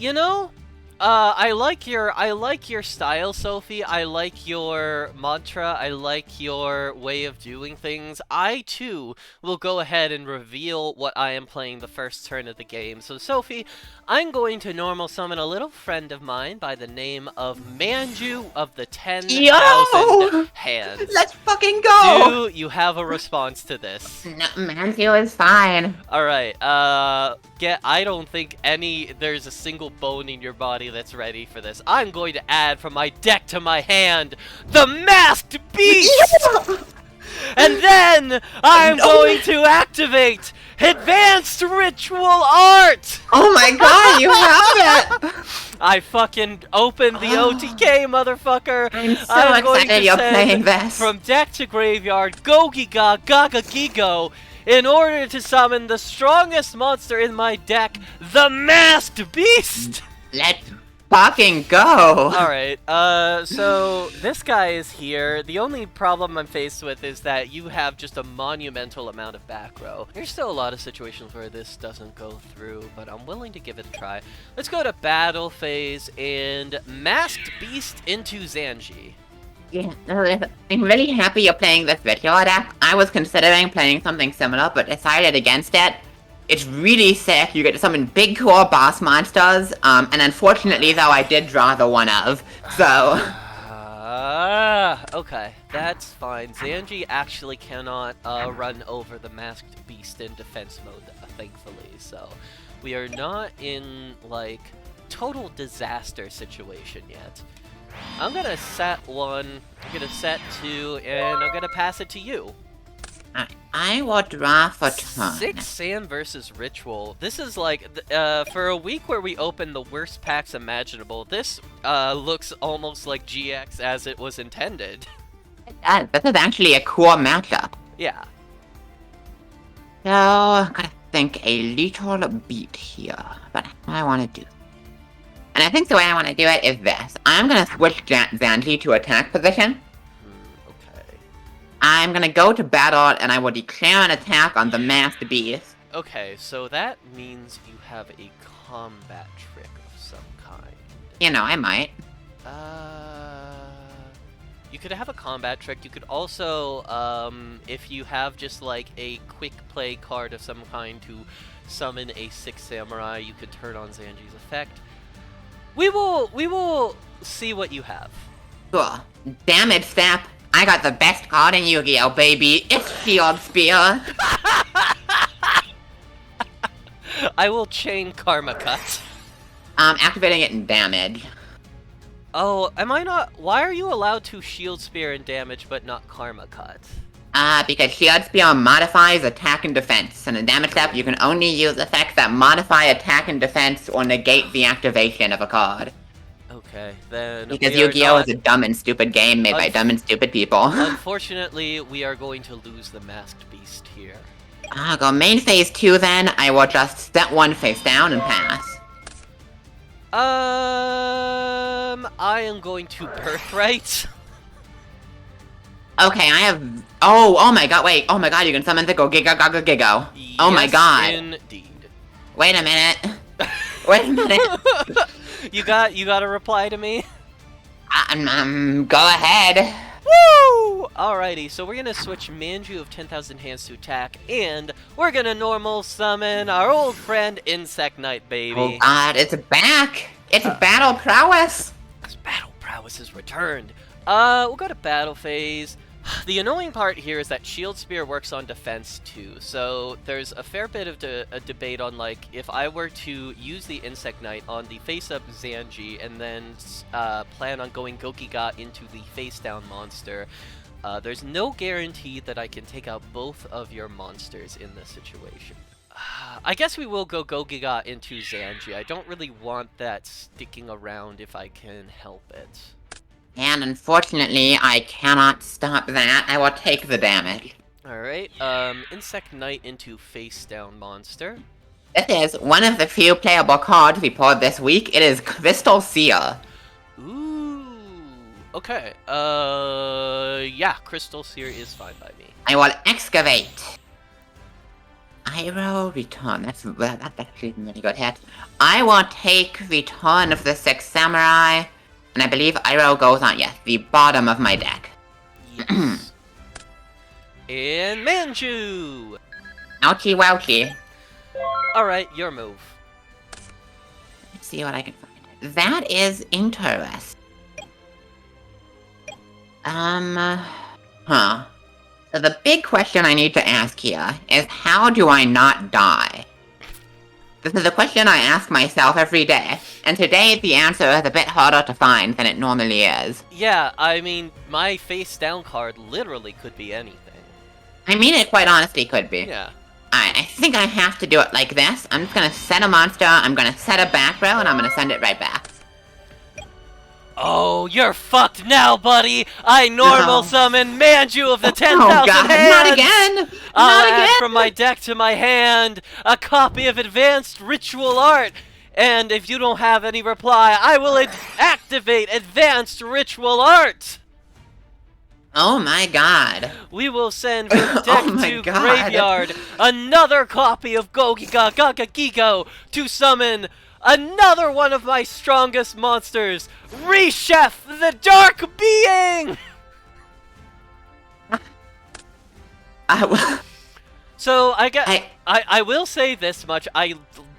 S1: like your style, Sophie. I like your mantra. I like your way of doing things. I too will go ahead and reveal what I am playing the first turn of the game. So, Sophie, I'm going to normal summon a little friend of mine by the name of Manju of the 10,000 Hands.
S2: Let's fucking go!
S1: Do you have a response to this?
S2: No, Manju is fine.
S1: Alright, I don't think there's a single bone in your body that's ready for this. I'm going to add from my deck to my hand, the Masked Beast! And then, I'm going to activate Advanced Ritual Art!
S2: Oh my god, you have it!
S1: I fucking opened the OTK, motherfucker!
S2: I'm so excited you're playing this.
S1: From deck to graveyard, Go-Giga, Gaga-Gigo, in order to summon the strongest monster in my deck, the Masked Beast!
S2: Let's fucking go!
S1: Alright, so this guy is here. The only problem I'm faced with is that you have just a monumental amount of back row. There's still a lot of situations where this doesn't go through, but I'm willing to give it a try. Let's go to battle phase and Masked Beast into Zanji.
S2: Yeah, I'm really happy you're playing this ritual deck. I was considering playing something similar, but decided against it. It's really sick. You get to summon big core boss monsters, and unfortunately, though, I did draw the one of, so...
S1: Okay, that's fine. Zanji actually cannot run over the Masked Beast in defense mode, thankfully, so we are not in, like, total disaster situation yet. I'm gonna set 1, I'm gonna set 2, and I'm gonna pass it to you.
S2: I will draw for turn.
S1: 6 Sam versus Ritual. This is like, for a week where we open the worst packs imaginable, this looks almost like GX as it was intended.
S2: This is actually a cool matchup.
S1: Yeah.
S2: So, I gotta think a little beat here, but what I want to do. And I think the way I want to do it is this. I'm gonna switch Zanji to attack position.
S1: Okay.
S2: I'm gonna go to battle, and I will declare an attack on the Masked Beast.
S1: Okay, so that means you have a combat trick of some kind.
S2: You know, I might.
S1: You could have a combat trick. You could also, if you have just like a quick play card of some kind to summon a 6 Samurai, you could turn on Zanji's effect. We will see what you have.
S2: Cool. Damage step. I got the best card in Yu-Gi-Oh, baby. It's Shield Spear.
S1: I will chain Karma Cut.
S2: Activating it in damage.
S1: Oh, am I not? Why are you allowed to Shield Spear and damage but not Karma Cut?
S2: Because Shield Spear modifies attack and defense. And in damage step, you can only use effects that modify attack and defense or negate the activation of a card.
S1: Okay, then.
S2: Because Yu-Gi-Oh is a dumb and stupid game made by dumb and stupid people.
S1: Unfortunately, we are going to lose the Masked Beast here.
S2: I'll go main phase 2 then. I will just set 1 face down and pass.
S1: I am going to Birthright.
S2: Okay, I have... Oh my god, wait. Oh my god, you can summon the Go-Giga Gaga Gigo.
S1: Yes,
S2: oh my god.
S1: Indeed.
S2: Wait a minute. Wait a minute.
S1: You got a reply to me?
S2: Go ahead.
S1: Woo! Alrighty, so we're gonna switch Manju of 10,000 Hands to attack, and we're gonna normal summon our old friend Insect Knight, baby.
S2: Oh god, it's back! It's battle prowess.
S1: Battle prowess has returned. We'll go to battle phase. The annoying part here is that Shield Spear works on defense too, so there's a fair bit of a debate on, like, if I were to use the Insect Knight on the face-up Zanji and then plan on going Gogiga into the face-down monster, there's no guarantee that I can take out both of your monsters in this situation. I guess we will go Gogiga into Zanji. I don't really want that sticking around if I can help it.
S2: And unfortunately, I cannot stop that. I will take the damage.
S1: Alright, Insect Knight into face down monster.
S2: This is one of the few playable cards we pulled this week. It is Crystal Seer.
S1: Ooh, okay. Yeah, Crystal Seer is fine by me.
S2: I will excavate. Iroh return. That's actually a really good hit. I will take Return of the Six Samurai. And I believe Iroh goes on, yes, the bottom of my deck.
S1: Yes. And Manju!
S2: Ouchie wouchie.
S1: Alright, your move.
S2: Let's see what I can find. That is interesting. So the big question I need to ask here is, how do I not die? This is a question I ask myself every day, and today the answer is a bit harder to find than it normally is.
S1: Yeah, I mean, my face down card literally could be anything.
S2: I mean, it quite honestly could be.
S1: Yeah.
S2: Alright, I think I have to do it like this. I'm just gonna set a monster, I'm gonna set a back row, and I'm gonna send it right back.
S1: Oh, you're fucked now, buddy! I normal summon Manju of the 10,000
S2: Oh god,
S1: hands!
S2: not again!
S1: I'll
S2: Not
S1: add
S2: again!
S1: from my deck to my hand a copy of Advanced Ritual Art, and if you don't have any reply, I will activate Advanced Ritual Art!
S2: Oh my god.
S1: We will send from deck
S2: Oh my
S1: to
S2: God.
S1: graveyard another copy of Gogiga Gagagigo to summon another one of my strongest monsters, Reshef the Dark Being! So I will say this much, I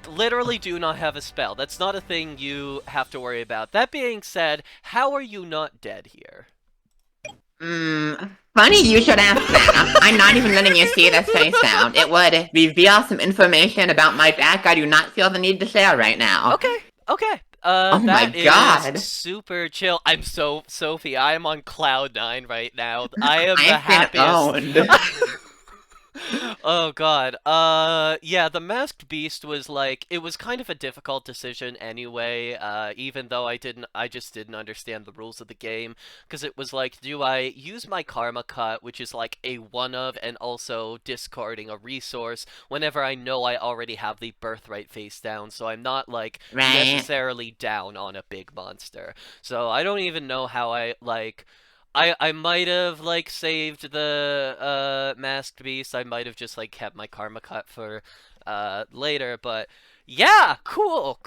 S1: literally do not have a spell. That's not a thing you have to worry about. That being said, how are you not dead here?
S2: Funny you should ask that. I'm not even letting you see this face down. It would reveal some information about my deck I do not feel the need to share right now.
S1: Okay.
S2: Oh my
S1: that
S2: God.
S1: is super chill. I'm Sophie, I am on cloud 9 right now. I am the
S2: I've been
S1: happiest.
S2: owned.
S1: Oh god. Yeah, the Masked Beast was like, it was kind of a difficult decision anyway, even though I just didn't understand the rules of the game, because it was like, do I use my Karma Cut, which is like a one-of and also discarding a resource, whenever I know I already have the Birthright face down, so I'm not like necessarily down on a big monster. So I don't even know how I might have, like, saved the, Masked Beast. I might have just, like, kept my Karma Cut for, later, but, yeah! Cool!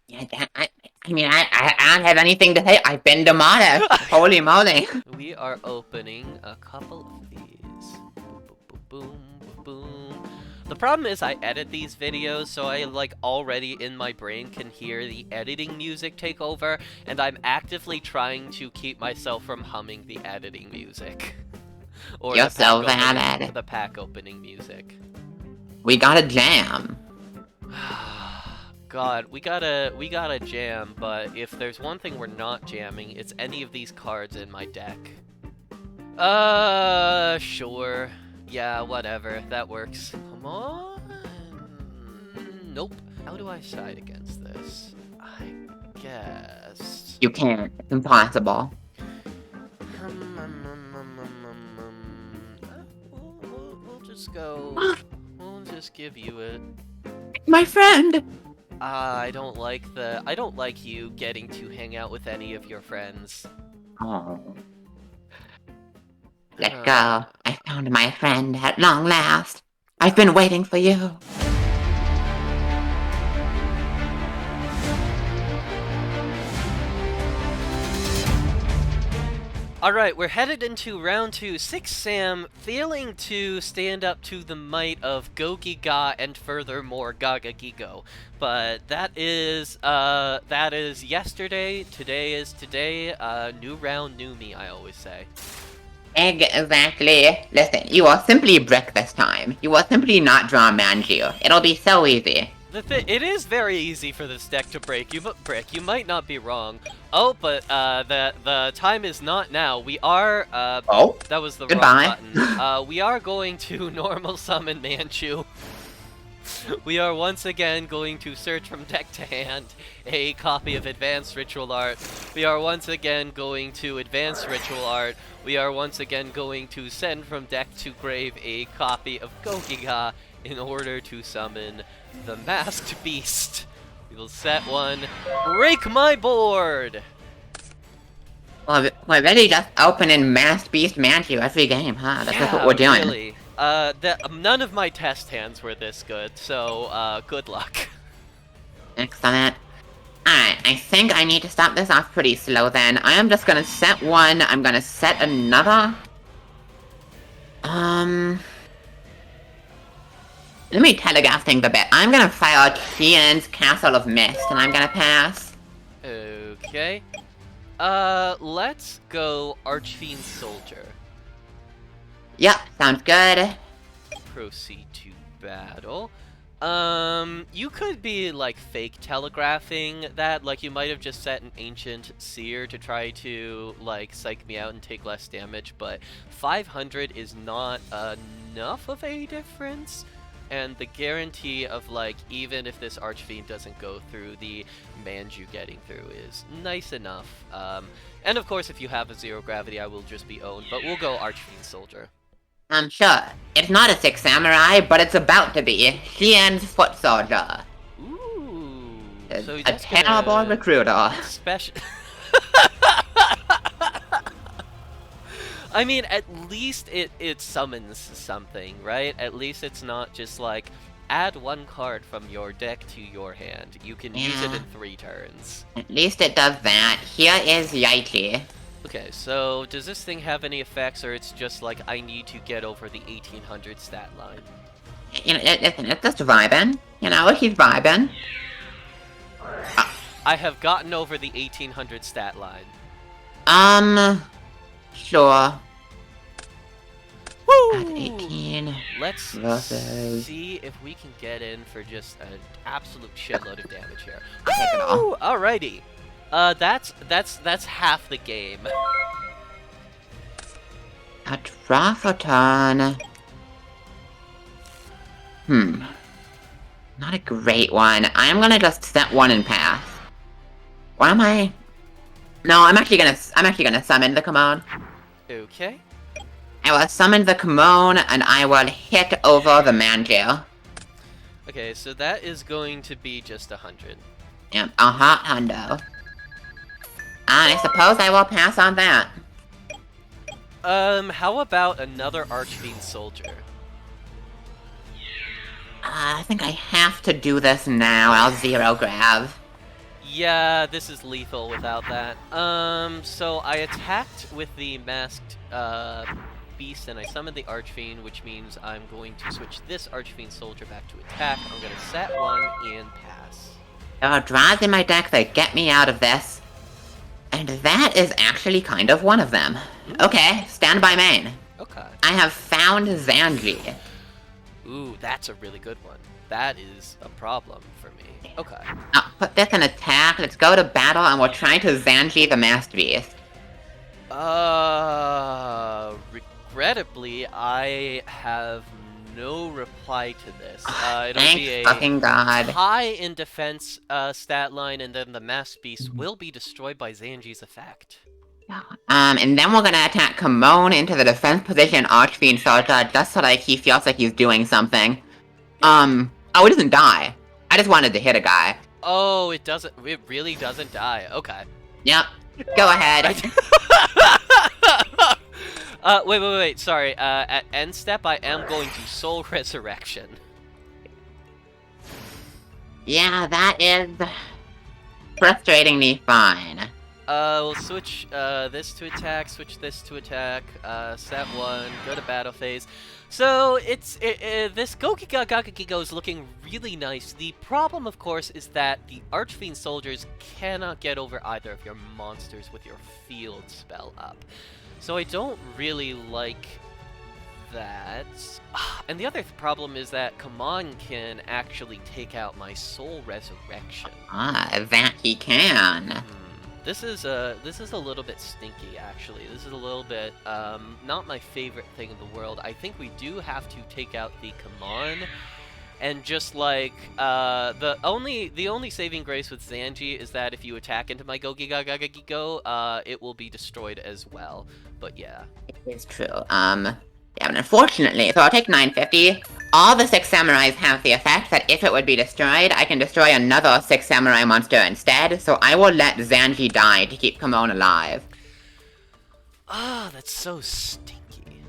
S2: Yeah, I mean, I don't have anything to say. I've been demoted. Holy moly.
S1: We are opening a couple of these. Boom, boom, boom, boom, boom. The problem is I edit these videos, so I, like, already in my brain can hear the editing music take over, and I'm actively trying to keep myself from humming the editing music. Or
S2: You're so bad at it.
S1: the pack opening music.
S2: We got a jam.
S1: God, we gotta jam, but if there's one thing we're not jamming, it's any of these cards in my deck. Sure. Yeah, whatever. That works. Come on. Nope. How do I side against this? I guess.
S2: You can't. It's impossible.
S1: We'll just go. We'll just give you it.
S2: My friend!
S1: I don't like you getting to hang out with any of your friends.
S2: Oh. Let go. I found my friend at long last. I've been waiting for you.
S1: Alright, we're headed into round 2. 6 Sam failing to stand up to the might of Go-Giga and furthermore Gaga Gigo. But that is yesterday, today is today, new round, new me, I always say.
S2: Exactly. Listen, you will simply brick this time. You will simply not draw Manju. It'll be so easy.
S1: It is very easy for this deck to break. You might not be wrong. Oh, but the time is not now. We are
S2: Oh,
S1: that was the
S2: goodbye.
S1: wrong button. We are going to normal summon Manchu. We are once again going to search from deck to hand a copy of Advanced Ritual Art. We are once again going to Advanced Ritual Art. We are once again going to send from deck to grave a copy of Gogiga in order to summon the Masked Beast. We will set one. Break my board!
S2: Well, we're really just opening Masked Beast Manju every game, huh? That's just what we're doing.
S1: Really. None of my test hands were this good, so good luck.
S2: Excellent. Alright, I think I need to start this off pretty slow then. I am just gonna set one, I'm gonna set another. Let me telegraph things a bit. I'm gonna fire Tian's Castle of Mist, and I'm gonna pass.
S1: Okay. Let's go Archfiend Soldier.
S2: Yep, sounds good.
S1: Proceed to battle. You could be, like, fake telegraphing that, like, you might have just set an Ancient Seer to try to, like, psych me out and take less damage, but 500 is not enough of a difference, and the guarantee of, like, even if this Archfiend doesn't go through, the Manju getting through is nice enough. And of course, if you have a 0 gravity, I will just be owned, but we'll go Archfiend Soldier.
S2: I'm sure. It's not a 6 samurai, but it's about to be. Tian's Foot Soldier.
S1: Ooh. So
S2: A terrible recruiter.
S1: Special. I mean, at least it summons something, right? At least it's not just like, add 1 card from your deck to your hand. You can use it in 3 turns.
S2: At least it does that. Here is Yaichi.
S1: Okay, so does this thing have any effects, or it's just like, I need to get over the 1800 stat line?
S2: You know, it's just vibing. You know, he's vibing.
S1: I have gotten over the 1800 stat line.
S2: Sure.
S1: Woo!
S2: At 18.
S1: Let's
S2: versus...
S1: see if we can get in for just an absolute shitload of damage here.
S2: I'll take it all.
S1: Woo! Alrighty. That's half the game.
S2: A draw for turn. Not a great one. I'm gonna just set one and pass. What am I? No, I'm actually gonna summon the Kimono.
S1: Okay.
S2: I will summon the Kimono and I will hit over the Manju.
S1: Okay, so that is going to be just 100.
S2: Yep, a hot hundo. And I suppose I will pass on that.
S1: How about another Archfiend Soldier?
S2: I think I have to do this now. I'll 0 grab.
S1: Yeah, this is lethal without that. So I attacked with the Masked, Beast, and I summoned the Archfiend, which means I'm going to switch this Archfiend Soldier back to attack. I'm gonna set one and pass.
S2: There are draws in my deck that get me out of this. And that is actually kind of one of them. Okay, stand by main.
S1: Okay.
S2: I have found Zanji.
S1: Ooh, that's a really good one. That is a problem for me. Okay.
S2: I'll put this in attack, let's go to battle, and we'll try to Zanji the Masked Beast.
S1: Regrettably, I have no reply to this. It'll
S2: Thank
S1: be a
S2: fucking God.
S1: high in defense stat line, and then the Masked Beast will be destroyed by Zanji's effect.
S2: And then we're gonna attack Kimono into the defense position Archfiend Soldier, just so like he feels like he's doing something. Oh, it doesn't die. I just wanted to hit a guy.
S1: Oh, it doesn't. It really doesn't die. Okay.
S2: Yep. Go ahead.
S1: Wait. Sorry. At end step, I am going to Soul Resurrection.
S2: Yeah, that is frustratingly fine.
S1: We'll switch this to attack, switch this to attack, set 1, go to battle phase. So this Gogiga Gagagigo is looking really nice. The problem, of course, is that the Archfiend soldiers cannot get over either of your monsters with your field spell up. So I don't really like that. And the other problem is that Kaman can actually take out my Soul Resurrection.
S2: That he can.
S1: This is a little bit stinky, actually. This is a little bit not my favorite thing in the world. I think we do have to take out the Kaman, and just like the only saving grace with Zanji is that if you attack into my Gogiga Gagagigo, it will be destroyed as well. But yeah,
S2: It is true. Yeah, but unfortunately, so I'll take 950. All the 6 samurais have the effect that if it would be destroyed, I can destroy another 6 samurai monster instead, so I will let Zanji die to keep Kamon alive.
S1: that's so stinky.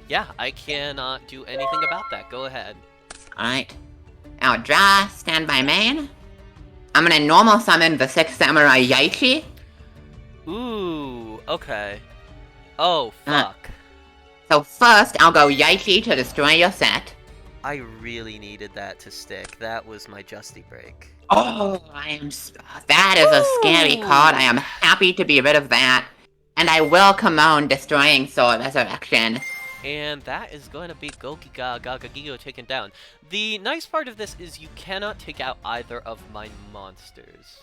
S1: Yeah, I cannot do anything about that. Go ahead.
S2: Alright. I'll draw, stand by main. I'm gonna normal summon the 6 samurai Yaichi.
S1: Ooh, okay. Oh, fuck.
S2: So first, I'll go Yaichi to destroy your set.
S1: I really needed that to stick. That was my Justy break.
S2: Oh, that is a scary card. I am happy to be rid of that. And I will Kamon destroying Soul Resurrection.
S1: And that is going to be Gogiga Gagagigo taken down. The nice part of this is you cannot take out either of my monsters.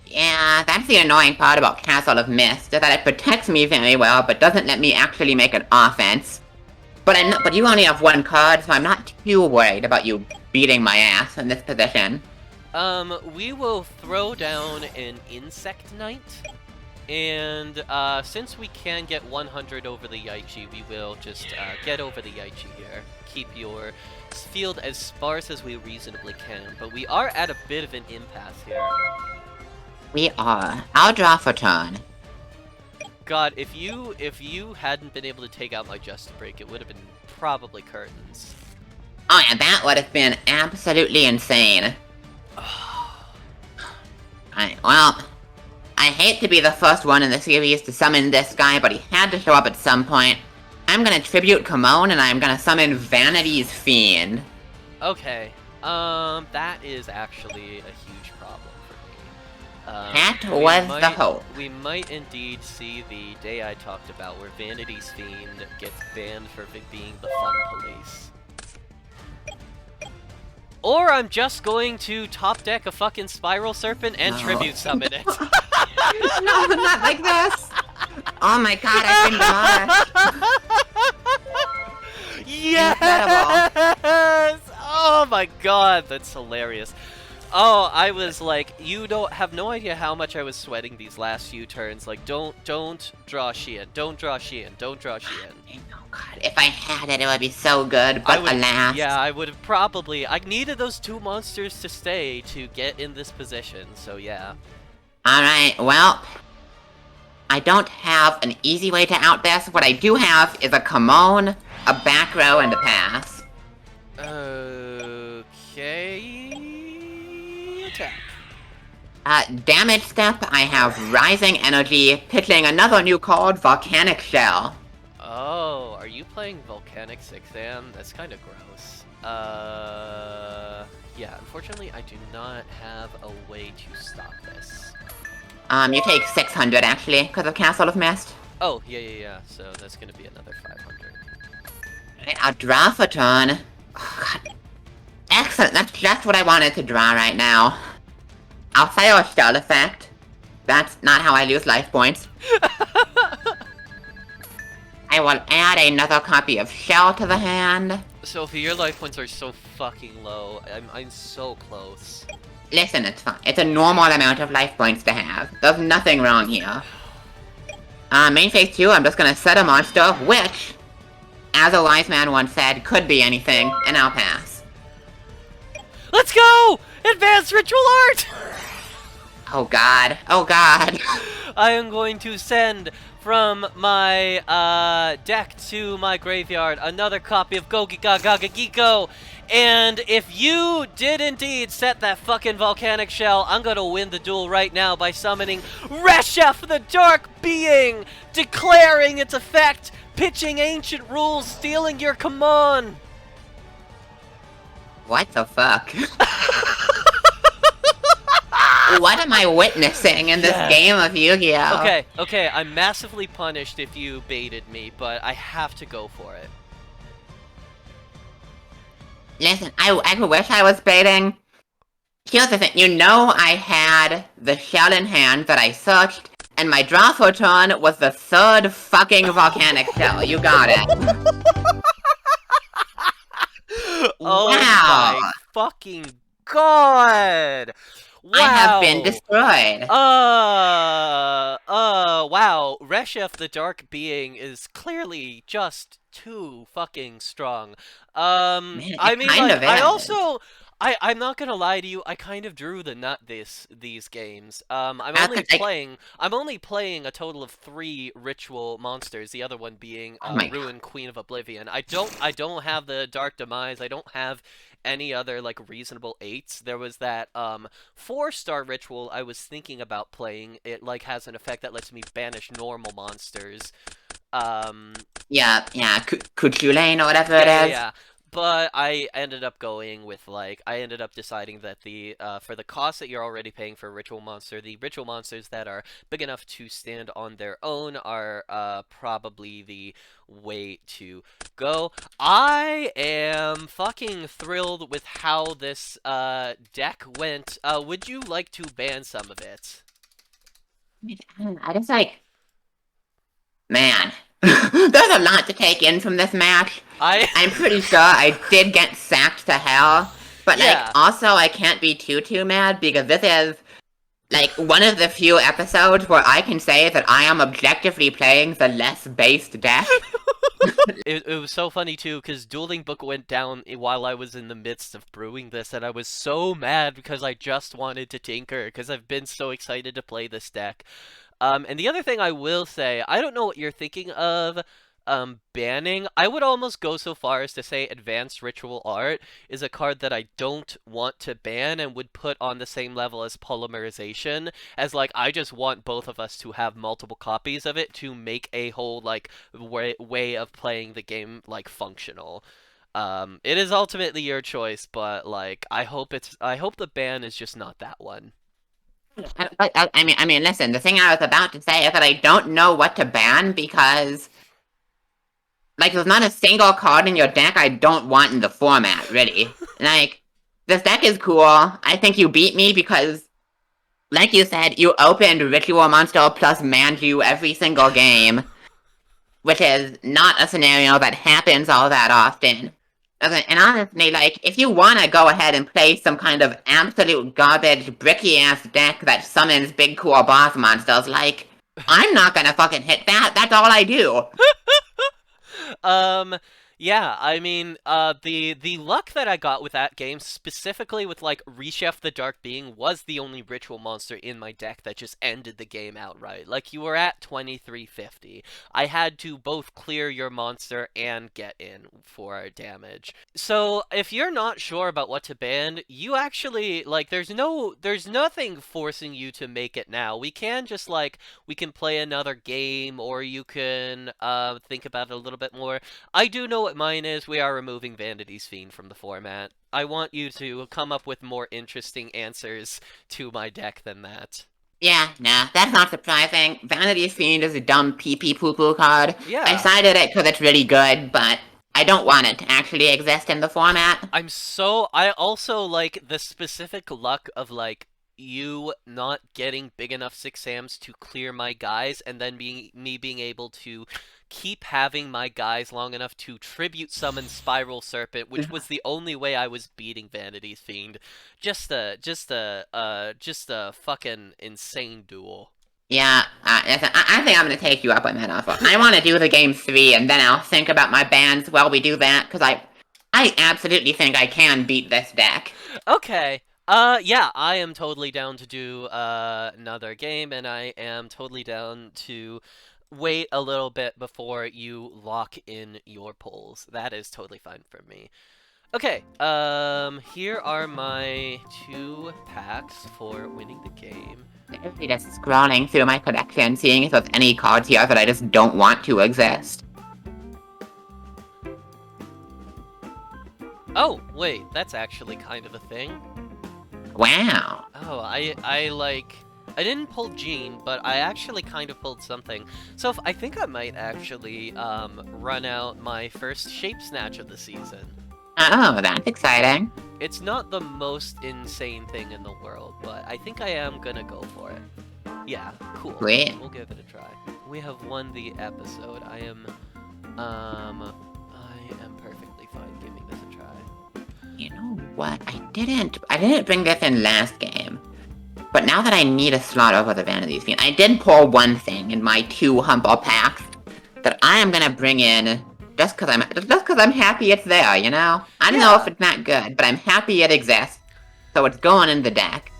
S2: Yeah, that's the annoying part about Castle of Mist, is that it protects me very well, but doesn't let me actually make an offense. But you only have 1 card, so I'm not too worried about you beating my ass in this position.
S1: We will throw down an Insect Knight, and since we can get 100 over the Yaichi, we will just get over the Yaichi here. Keep your field as sparse as we reasonably can, but we are at a bit of an impasse here.
S2: We are. I'll draw for turn.
S1: God, if you hadn't been able to take out my Just Break, it would have been probably curtains.
S2: Oh yeah, that would have been absolutely insane. Alright, well, I hate to be the first one in the series to summon this guy, but he had to show up at some point. I'm gonna tribute Kamon, and I'm gonna summon Vanity's Fiend.
S1: Okay, that is actually a huge problem for me.
S2: That was the hope.
S1: We might indeed see the day I talked about where Vanity's Fiend gets banned for being the fun police. Or I'm just going to top deck a fucking Spiral Serpent and tribute summon it.
S2: No, not like this! Oh my god, I've been
S1: Yes!
S2: Incredible.
S1: Oh my god, that's hilarious. Oh, I was like, you don't have no idea how much I was sweating these last few turns. Like, don't draw Xian, don't draw Xian, don't draw Xian.
S2: Oh god, if I had it, it would be so good, but alas.
S1: Yeah, I would have probably. I needed those 2 monsters to stay to get in this position, so yeah.
S2: Alright, well, I don't have an easy way to out this. What I do have is a Kamon, a back row, and a pass.
S1: Okay. Attack.
S2: Damage step, I have Rising Energy, pitching another new card, Volcanic Shell.
S1: Oh, are you playing Volcanic 6am? That's kind of gross. Yeah, unfortunately, I do not have a way to stop this.
S2: You take 600 actually, because of Castle of Mist.
S1: Oh, yeah. So that's gonna be another 500.
S2: Alright, I'll draw for turn. Oh, god. Excellent, that's just what I wanted to draw right now. I'll fire a Shell effect. That's not how I lose life points. I will add another copy of Shell to the hand.
S1: Sophie, your life points are so fucking low. I'm so close.
S2: Listen, it's fine. It's a normal amount of life points to have. There's nothing wrong here. Main phase 2, I'm just gonna set a monster, which, as a wise man once said, could be anything, and I'll pass.
S1: Let's go! Advanced Ritual Art!
S2: Oh god. Oh god.
S1: I am going to send from my deck to my graveyard another copy of Gogi Gaga Giko. And if you did indeed set that fucking volcanic shell, I'm gonna win the duel right now by summoning Reshef the Dark Being, declaring its effect, pitching ancient rules, stealing your command.
S2: What the fuck? What am I witnessing in this game of Yu-Gi-Oh?
S1: Okay, I'm massively punished if you baited me, but I have to go for it.
S2: Listen, I wish I was baiting. Here's the thing, you know I had the shell in hand that I searched, and my draw for turn was the third fucking volcanic shell. You got it.
S1: Oh
S2: Wow.
S1: my fucking god! Wow.
S2: I have been destroyed.
S1: Wow. Reshef the Dark Being is clearly just too fucking strong.
S2: Man,
S1: I
S2: it
S1: mean,
S2: kind
S1: like,
S2: of
S1: I
S2: is.
S1: also, I'm not gonna lie to you, I kind of drew the nut these games. I'm only playing a total of 3 ritual monsters, the other one being,
S2: Oh my god.
S1: Ruin Queen of Oblivion. I don't have the Dark Demise, I don't have any other, like, reasonable 8s. There was that, 4-star ritual I was thinking about playing. It, like, has an effect that lets me banish normal monsters.
S2: Yeah, Kuchulain or whatever it is.
S1: Yeah. But I ended up going with, like, I ended up deciding that for the cost that you're already paying for a ritual monster, the ritual monsters that are big enough to stand on their own are, probably the way to go. I am fucking thrilled with how this, deck went. Would you like to ban some of it?
S2: I just like... Man. There's a lot to take in from this match. I'm pretty sure I did get sacked to hell. But,
S1: Yeah.
S2: like, also I can't be too mad because this is, like, one of the few episodes where I can say that I am objectively playing the less based deck.
S1: It was so funny too, because Dueling Book went down while I was in the midst of brewing this, and I was so mad because I just wanted to tinker, because I've been so excited to play this deck. And the other thing I will say, I don't know what you're thinking of, banning. I would almost go so far as to say Advanced Ritual Art is a card that I don't want to ban and would put on the same level as Polymerization, as, like, I just want both of us to have multiple copies of it to make a whole, like, way of playing the game, like, functional. It is ultimately your choice, but, like, I hope the ban is just not that one.
S2: I mean, listen, the thing I was about to say is that I don't know what to ban because, like, there's not a single card in your deck I don't want in the format, really. Like, this deck is cool. I think you beat me because, like you said, you opened Ritual Monster plus Manju every single game, which is not a scenario that happens all that often. And honestly, like, if you want to go ahead and play some kind of absolute garbage, bricky-ass deck that summons big cool boss monsters, like, I'm not gonna fucking hit that. That's all I do.
S1: Yeah, I mean, the luck that I got with that game, specifically with, like, Reshef the Dark Being, was the only ritual monster in my deck that just ended the game outright. Like, you were at 2350. I had to both clear your monster and get in for damage. So, if you're not sure about what to ban, you actually, like, there's nothing forcing you to make it now. We can just, like, we can play another game, or you can, think about it a little bit more. I do know what mine is. We are removing Vanity's Fiend from the format. I want you to come up with more interesting answers to my deck than that.
S2: Yeah, nah, that's not surprising. Vanity's Fiend is a dumb pee-pee poo-poo card.
S1: Yeah.
S2: I cited it because it's really good, but I don't want it to actually exist in the format.
S1: I also like the specific luck of, like, you not getting big enough 6-Sams to clear my guys, and then me being able to keep having my guys long enough to tribute summon Spiral Serpent, which was the only way I was beating Vanity's Fiend. Just a fucking insane duel.
S2: Yeah, I think I'm gonna take you up on that offer. I want to do the game 3, and then I'll think about my bans while we do that, because I absolutely think I can beat this deck.
S1: Okay. Yeah, I am totally down to do another game, and I am totally down to wait a little bit before you lock in your polls. That is totally fine for me. Okay, here are my 2 packs for winning the game.
S2: Literally just scrolling through my collection, seeing if there's any cards here that I just don't want to exist.
S1: Oh, wait, that's actually kind of a thing.
S2: Wow.
S1: Oh, I didn't pull Gene, but I actually kind of pulled something. So I think I might actually run out my first Shape Snatch of the season.
S2: Oh, that's exciting.
S1: It's not the most insane thing in the world, but I think I am gonna go for it. Yeah, cool.
S2: Sweet.
S1: We'll give it a try. We have won the episode. I am perfectly fine giving this a try.
S2: You know what? I didn't bring this in last game. But now that I need a slot over the Vanity Fiend, I did pull one thing in my 2 Humble packs that I am gonna bring in just cause I'm happy it's there, you know? I don't know if it's not good, but I'm happy it exists. So it's going in the deck.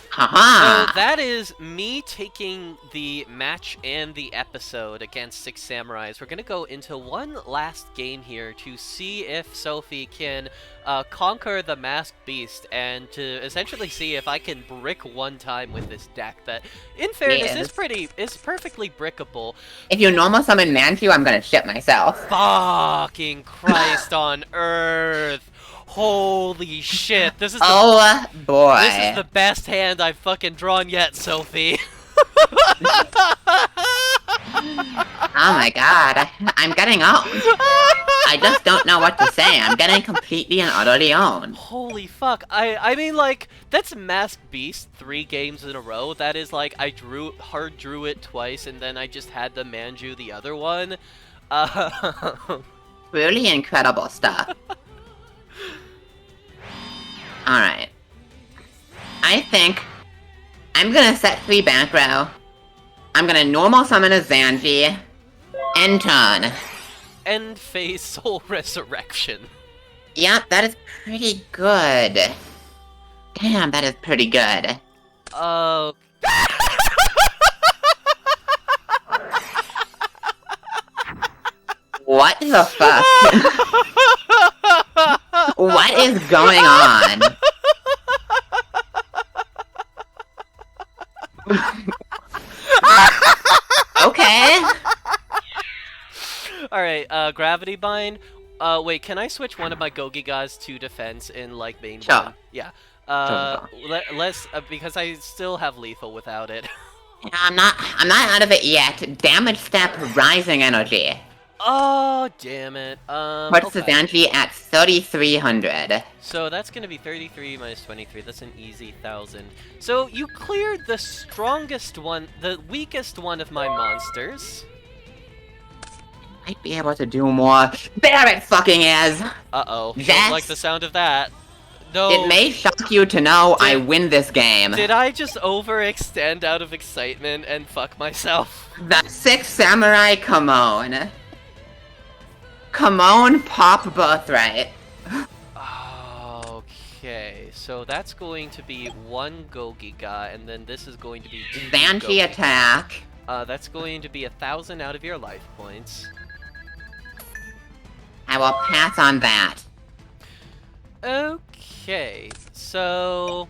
S2: Haha!
S1: So that is me taking the match and the episode against 6 Samurais. We're going to go into one last game here to see if Sophie can conquer the Masked Beast and to essentially see if I can brick one time with this deck that, in fairness, is perfectly brickable.
S2: If you normal summon Manchu, I'm gonna shit myself.
S1: Fucking Christ on Earth. Holy shit, this is
S2: oh boy.
S1: This is the best hand I've fucking drawn yet, Sophie.
S2: Oh my god, I'm getting owned. I just don't know what to say. I'm getting completely and utterly owned.
S1: Holy fuck. I mean, like, that's Masked Beast 3 games in a row. That is like, I hard drew it twice, and then I just had to Manju the other one.
S2: Really incredible stuff. Alright. I think I'm gonna set 3 back row. I'm gonna normal summon a Zanji. End turn.
S1: End phase Soul Resurrection.
S2: Yep, that is pretty good. Damn, that is pretty good. What the fuck? What is going on? Okay.
S1: Alright, Gravity Bind. Wait, can I switch one of my Gogigas to defense in, like, main
S2: Sure.
S1: one? Yeah. Let's, because I still have lethal without it.
S2: I'm not out of it yet. Damage step rising energy.
S1: Oh, damn it.
S2: Puts the Zanji at 3,300.
S1: So that's gonna be 33 minus 23. That's an easy 1,000. So you cleared the strongest one, the weakest one of my monsters.
S2: Might be able to do more. There it fucking is!
S1: Uh-oh. Don't
S2: Yes.
S1: like the sound of that. No.
S2: It may shock you to know I win this game.
S1: Did I just overextend out of excitement and fuck myself?
S2: The 6 Samurai Kimono. Kimono Pop Birthright.
S1: Okay, so that's going to be 1 Gogiga, and then this is going to be 2
S2: Zanji
S1: Gogiga.
S2: attack.
S1: That's going to be 1,000 out of your life points.
S2: I will pass on that.
S1: Okay, so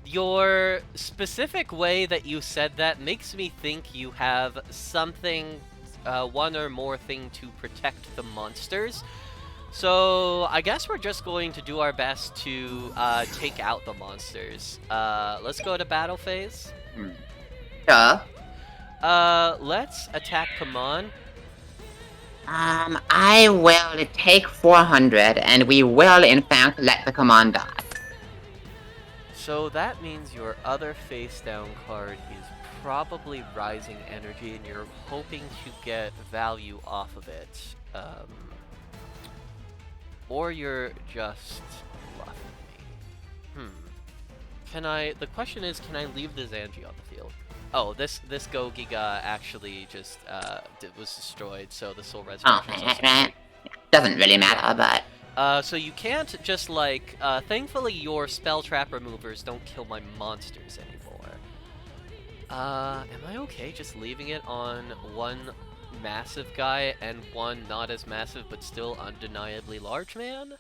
S1: your specific way that you said that makes me think you have something, one or more thing to protect the monsters. So I guess we're just going to do our best to take out the monsters. Let's go to battle phase.
S2: Sure.
S1: Let's attack Kamon.
S2: I will take 400, and we will, in fact, let the command die.
S1: So that means your other face-down card is probably Rising Energy, and you're hoping to get value off of it. Or you're just bluffing me. The question is, can I leave the Zanji on the field? Oh, this Go Giga actually just was destroyed, so the Soul
S2: Oh,
S1: Resurrection is also
S2: right. Doesn't really matter, but...
S1: so you can't just, like, thankfully your spell trap removers don't kill my monsters anymore. Am I okay just leaving it on one massive guy and one not as massive but still undeniably large man?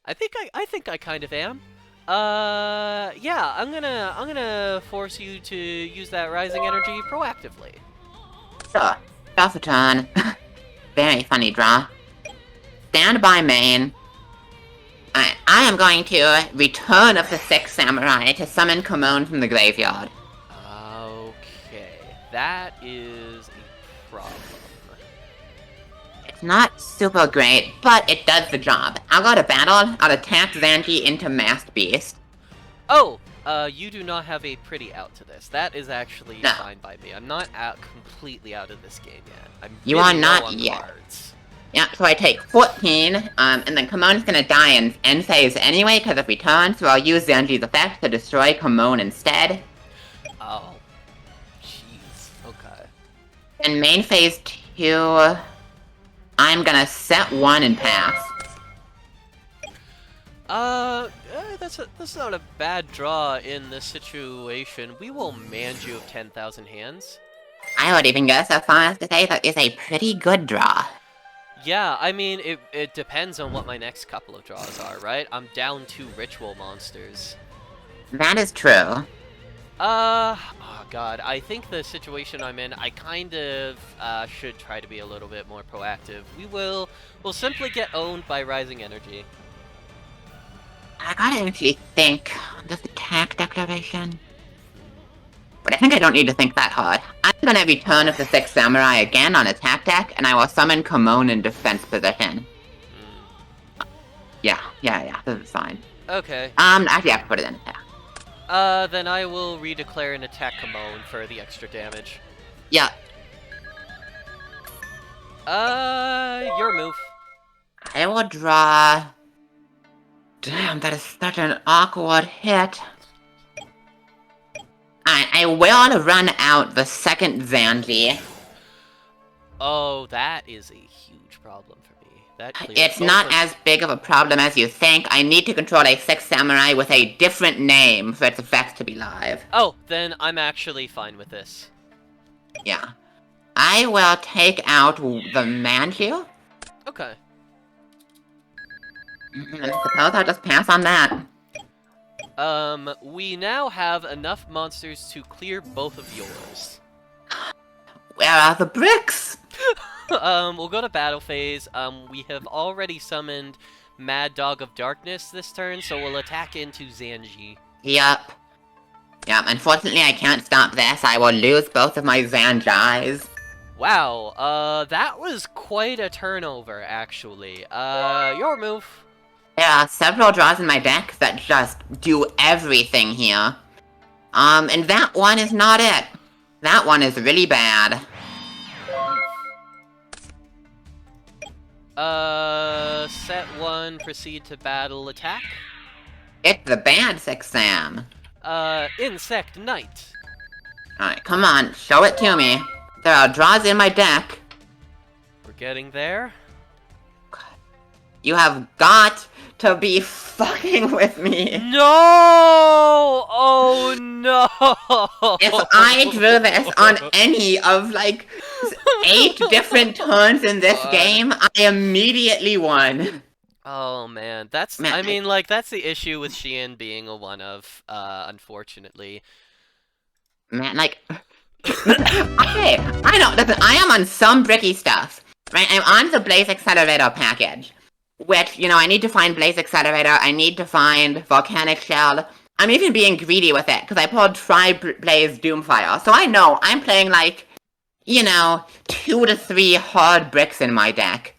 S1: I think I kind of am. Yeah, I'm gonna force you to use that rising energy proactively.
S2: Sure. Draw for turn. Very funny draw. Stand by main. I am going to Return of the Sixth Samurai to summon Kamon from the graveyard.
S1: Okay, that is a problem.
S2: It's not super great, but it does the job. I'll go to battle, I'll attack Zanji into Masked Beast.
S1: Oh, you do not have a pretty out to this. That is actually
S2: No.
S1: fine by me. I'm not completely out of this game yet. I'm
S2: You
S1: really
S2: are not
S1: low on
S2: yet.
S1: cards.
S2: Yeah, so I take 14, and then Kamon's gonna die in end phase anyway because of return, so I'll use Zanji's effect to destroy Kamon instead.
S1: Oh, jeez. Okay.
S2: In main phase 2, I'm gonna set 1 and pass.
S1: That's not a bad draw in this situation. We will Manju of 10,000 hands.
S2: I would even go so far as to say that is a pretty good draw.
S1: Yeah, I mean, it depends on what my next couple of draws are, right? I'm down 2 ritual monsters.
S2: That is true.
S1: Oh god, I think the situation I'm in, I kind of should try to be a little bit more proactive. We'll simply get owned by rising energy.
S2: I gotta actually think. This attack declaration. But I think I don't need to think that hard. I'm gonna Return of the Sixth Samurai again on attack deck, and I will summon Kamon in defense position. Yeah, this is fine.
S1: Okay.
S2: Actually I have to put it in attack.
S1: Then I will redeclare an attack Kamon for the extra damage.
S2: Yeah.
S1: Your move.
S2: I will draw... Damn, that is such an awkward hit. I will run out the second Zanji.
S1: Oh, that is a huge problem for me. That clears
S2: It's
S1: both
S2: not
S1: of-
S2: as big of a problem as you think. I need to control a Sixth Samurai with a different name for its effects to be live.
S1: Oh, then I'm actually fine with this.
S2: Yeah. I will take out the Manchu.
S1: Okay.
S2: I suppose I'll just pass on that.
S1: We now have enough monsters to clear both of yours.
S2: Where are the bricks?
S1: We'll go to battle phase. We have already summoned Mad Dog of Darkness this turn, so we'll attack into Zanji.
S2: Yup. Yup, unfortunately I can't stop this. I will lose both of my Zanjis.
S1: Wow, that was quite a turnover, actually. Your move.
S2: There are several draws in my deck that just do everything here. And that one is not it. That one is really bad.
S1: Set 1, proceed to battle, attack.
S2: It's the bad Sixth Sam.
S1: Insect Knight.
S2: Alright, come on, show it to me. There are draws in my deck.
S1: We're getting there.
S2: You have got to be fucking with me.
S1: No! Oh no!
S2: If I drew this on any of, like, 8 different turns in this game, I immediately won.
S1: Oh man, that's,
S2: Man,
S1: I mean, like, that's the issue with Sheehan being a one of, unfortunately.
S2: Man, like... Okay, I know, listen, I am on some bricky stuff, right? I'm on the Blaze Accelerator package, which, you know, I need to find Blaze Accelerator, I need to find Volcanic Shell. I'm even being greedy with it, because I pulled Tri-Blaze Doomfire, so I know I'm playing, like, you know, 2 to 3 hard bricks in my deck.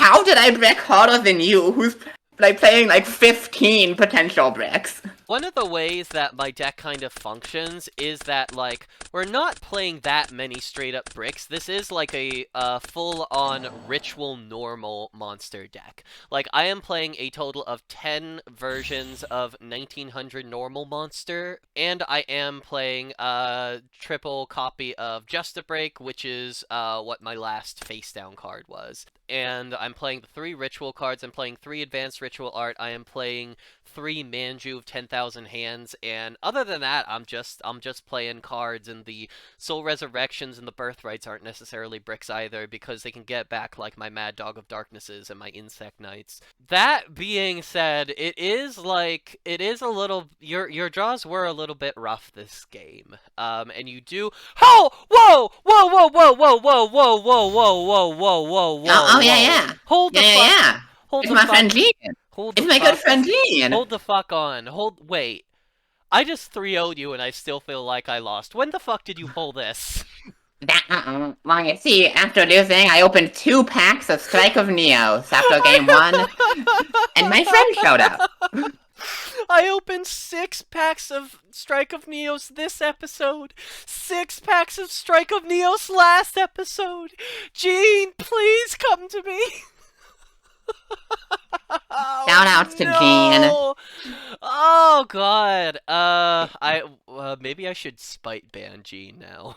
S2: How did I brick harder than you, who's, like, playing, like, 15 potential bricks?
S1: One of the ways that my deck kind of functions is that, like, we're not playing that many straight-up bricks. This is like a full-on ritual normal monster deck. Like, I am playing a total of 10 versions of 1900 normal monster, and I am playing a triple copy of Just a Break, which is what my last face-down card was. And I'm playing the 3 ritual cards, I'm playing 3 advanced ritual art, I am playing 3 Manju of 10,000 hands, and other than that, I'm just playing cards, and the Soul Resurrections and the Birthrights aren't necessarily bricks either, because they can get back like my Mad Dog of Darknesses and my Insect Knights. That being said, it is a little your draws were a little bit rough this game. And you do Oh! Whoa! Whoa! Whoa! Whoa! Whoa! Whoa! Whoa! Whoa! Whoa! Whoa! Whoa! Whoa!
S2: Oh,
S1: Whoa!
S2: yeah,
S1: Whoa!
S2: yeah.
S1: Hold
S2: Yeah,
S1: the
S2: yeah,
S1: fuck.
S2: yeah.
S1: Hold
S2: It's
S1: the
S2: my
S1: fuck.
S2: friend Jean.
S1: Hold the
S2: It's my
S1: fuck.
S2: good friend Jean.
S1: Hold the fuck on. Wait. I just 3-0'd you and I still feel like I lost. When the fuck did you pull this?
S2: Well, you see, after losing, I opened 2 packs of Strike of Neos after game 1, and my friend showed up.
S1: I opened 6 packs of Strike of Neos this episode. 6 packs of Strike of Neos last episode. Gene, please come to me. Oh,
S2: Shout outs to
S1: no!
S2: Jean.
S1: Oh god. Maybe I should spite ban Gene now.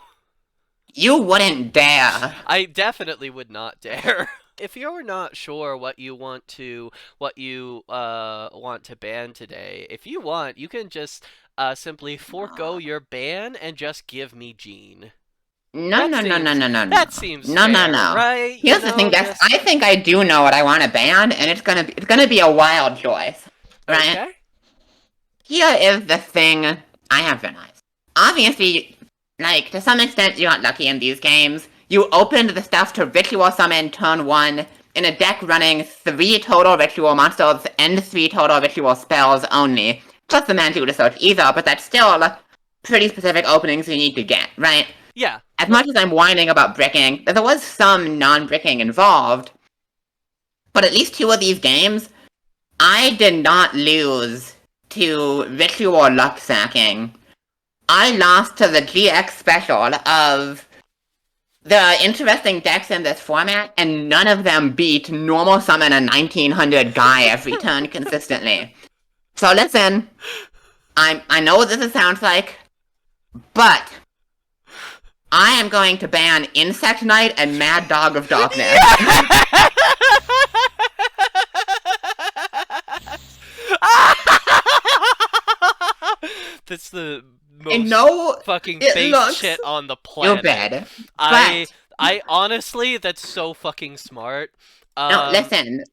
S2: You wouldn't dare.
S1: I definitely would not dare. If you're not sure what you want to ban today, if you want, you can just simply forego your ban and just give me Gene.
S2: No.
S1: That seems
S2: No,
S1: fair,
S2: no.
S1: right?
S2: Here's the thing, guys. I think I do know what I want to ban, and it's gonna be a wild choice, right?
S1: Okay.
S2: Here is the thing I have realized. Obviously, like, to some extent, you got lucky in these games. You opened the stuff to Ritual Summon turn 1 in a deck running 3 total Ritual monsters and 3 total Ritual spells only. Plus the Manju to search either, but that's still pretty specific openings you need to get, right?
S1: Yeah.
S2: As much as I'm whining about bricking, there was some non-bricking involved. But at least 2 of these games, I did not lose to Ritual luck sacking. I lost to the GX special of the interesting decks in this format, and none of them beat normal summon a 1900 guy every turn consistently. So listen, I know what this sounds like, but I am going to ban Insect Knight and Mad Dog of Darkness.
S1: That's the most fucking base shit on the planet.
S2: Stupid.
S1: I honestly, that's so fucking smart.
S2: No, listen.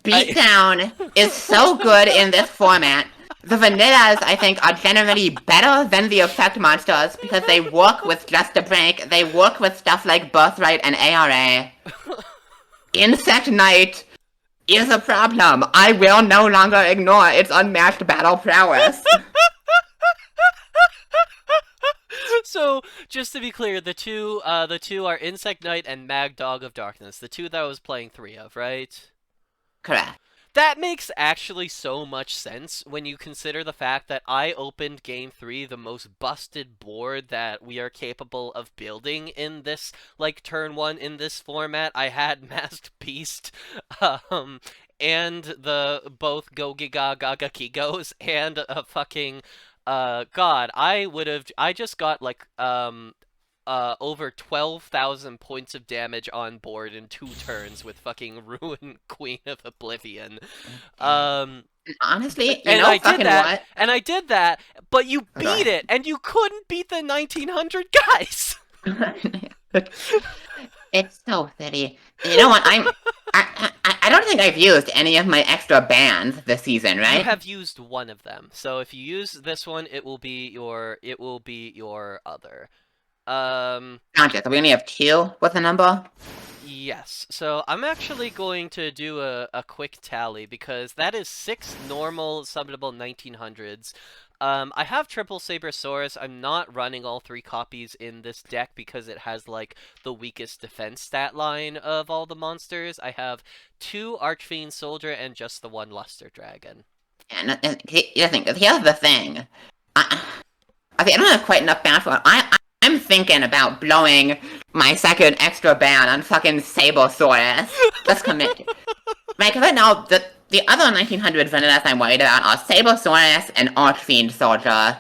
S2: Beatdown is so good in this format. The vanillas, I think, are generally better than the effect monsters because they work with Just a Break. They work with stuff like Birthright and ARA. Insect Knight is a problem. I will no longer ignore its unmatched battle prowess.
S1: So, just to be clear, the two are Insect Knight and Mad Dog of Darkness, the 2 that I was playing 3 of, right?
S2: Correct.
S1: That makes actually so much sense when you consider the fact that I opened Game 3 the most busted board that we are capable of building in this, like, turn 1 in this format. I had Masked Beast, and the both Go Giga Gaga Kigos, and a fucking, God, I just got, like, over 12,000 points of damage on board in 2 turns with fucking Ruin Queen of Oblivion.
S2: Honestly,
S1: and I did that, but you beat it, and you couldn't beat the 1900 guys.
S2: It's so silly. You know what? I don't think I've used any of my extra bans this season, right?
S1: You have used one of them, so if you use this one, it will be your other.
S2: Gotcha, so we only have 2 with the number?
S1: Yes, so I'm actually going to do a quick tally, because that is 6 normal summonable 1900s. I have Triple Sabersaurus. I'm not running all 3 copies in this deck because it has, like, the weakest defense stat line of all the monsters. I have 2 Archfiend Soldier and just the 1 Luster Dragon.
S2: And here's the thing. I, I don't have quite enough band for it. I'm thinking about blowing my second extra band on fucking Sabosaurus. Let's commit. Right, because right now, the other 1900 vanillas I'm worried about are Sabosaurus and Archfiend Soldier.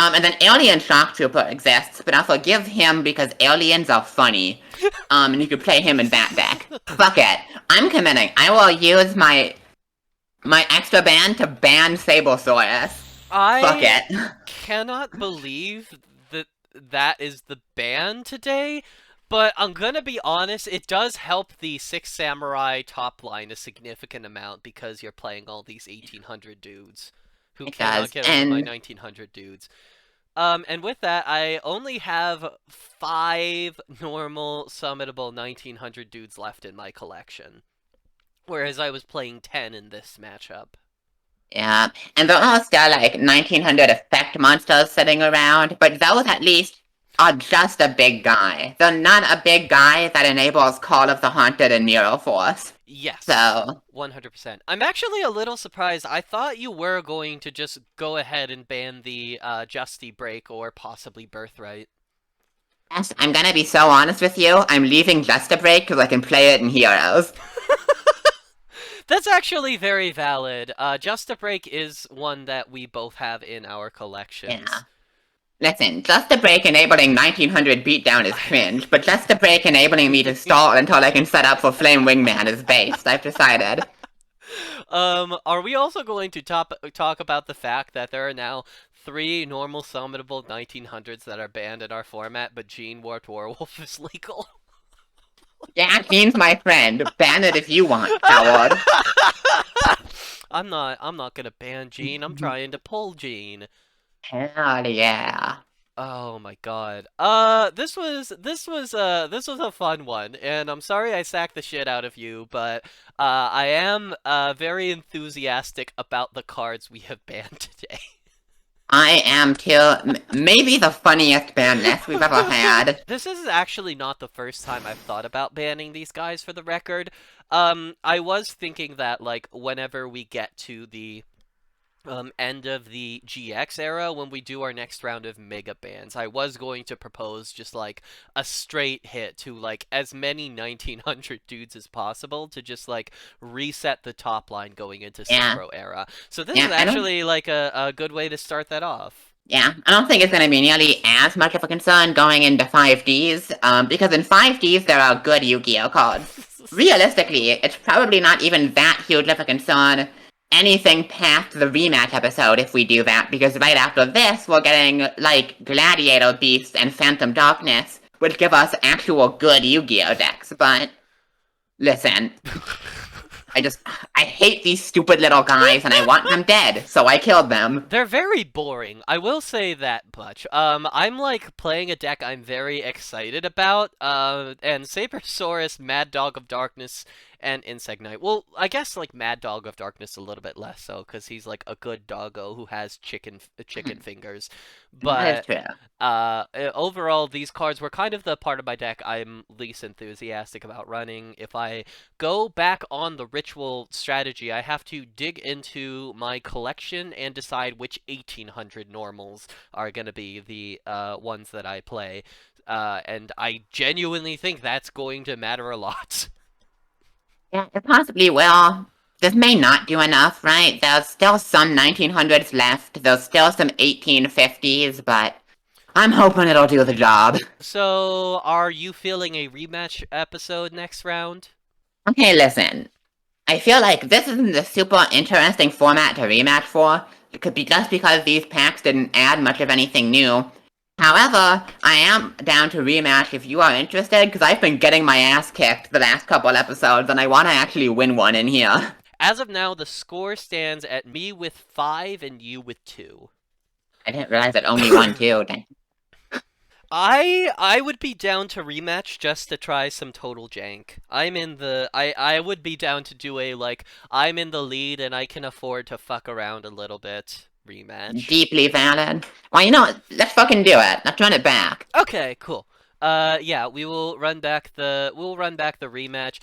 S2: And then Alien Shock Trooper exists, but I'll forgive him because aliens are funny. And you could play him in that deck. Fuck it. I'm committing. I will use my extra band to ban Sabosaurus. Fuck
S1: I
S2: it.
S1: cannot believe that that is the ban today, but I'm gonna be honest, it does help the Six Samurai top line a significant amount because you're playing all these 1800 dudes who
S2: It
S1: cannot
S2: does.
S1: get over my
S2: And
S1: 1900 dudes. And with that, I only have 5 normal summonable 1900 dudes left in my collection, whereas I was playing 10 in this matchup.
S2: yeah, and there are still like 1900 effect monsters sitting around, but those at least are just a big guy. They're not a big guy that enables Call of the Haunted and Nero Force.
S1: Yes,
S2: So,
S1: 100%. I'm actually a little surprised. I thought you were going to just go ahead and ban the Justy Break or possibly Birthright.
S2: yes, I'm gonna be so honest with you. I'm leaving Just a Break because I can play it in Heroes.
S1: That's actually very valid. Just a Break is one that we both have in our collections.
S2: Yeah. Listen, Just a Break enabling 1900 beatdown is cringe, but Just a Break enabling me to stall until I can set up for Flame Wingman is based. I've decided.
S1: Are we also going to talk about the fact that there are now 3 normal summonable 1900s that are banned in our format, but Gene Warped Werewolf is legal?
S2: Yeah, Gene's my friend. Ban it if you want, coward.
S1: I'm not gonna ban Gene. I'm trying to pull Gene.
S2: Hell yeah.
S1: Oh my god. This was a fun one, and I'm sorry I sacked the shit out of you, but I am very enthusiastic about the cards we have banned today.
S2: I am too. Maybe the funniest band list we've ever had.
S1: This is actually not the first time I've thought about banning these guys for the record. I was thinking that like whenever we get to the end of the GX era when we do our next round of mega bans. I was going to propose just like a straight hit to like as many 1900 dudes as possible to just like reset the top line going into
S2: Yeah.
S1: Synchro era. So this is
S2: Yeah, I don't
S1: actually like a good way to start that off.
S2: yeah, I don't think it's gonna be nearly as much of a concern going into 5Ds, because in 5Ds there are good Yu-Gi-Oh cards. Realistically, it's probably not even that huge of a concern anything past the rematch episode if we do that, because right after this we're getting, like, Gladiator Beast and Phantom Darkness, which give us actual good Yu-Gi-Oh decks, but listen, I hate these stupid little guys and I want them dead, so I killed them.
S1: They're very boring. I will say that much. I'm like playing a deck I'm very excited about. And Sabersaurus, Mad Dog of Darkness, and Insect Knight. Well, I guess like Mad Dog of Darkness a little bit less so, because he's like a good doggo who has chicken fingers.
S2: That is
S1: But
S2: true.
S1: overall, these cards were kind of the part of my deck I'm least enthusiastic about running. If I go back on the ritual strategy, I have to dig into my collection and decide which 1800 normals are going to be the ones that I play. And I genuinely think that's going to matter a lot.
S2: Yeah, it possibly will. This may not do enough, right? There's still some 1900s left, there's still some 1850s, but I'm hoping it'll do the job.
S1: So, are you feeling a rematch episode next round?
S2: Okay, listen. I feel like this isn't a super interesting format to rematch for, just because these packs didn't add much of anything new. However, I am down to rematch if you are interested, because I've been getting my ass kicked the last couple episodes, and I want to actually win one in here.
S1: As of now, the score stands at me with 5 and you with 2.
S2: I didn't realize that only one too.
S1: I would be down to rematch just to try some total jank. I would be down to do a like I'm in the lead and I can afford to fuck around a little bit rematch.
S2: Deeply valid. Well, you know what? Let's fucking do it. Let's run it back.
S1: Okay, cool. Yeah, we'll run back the rematch.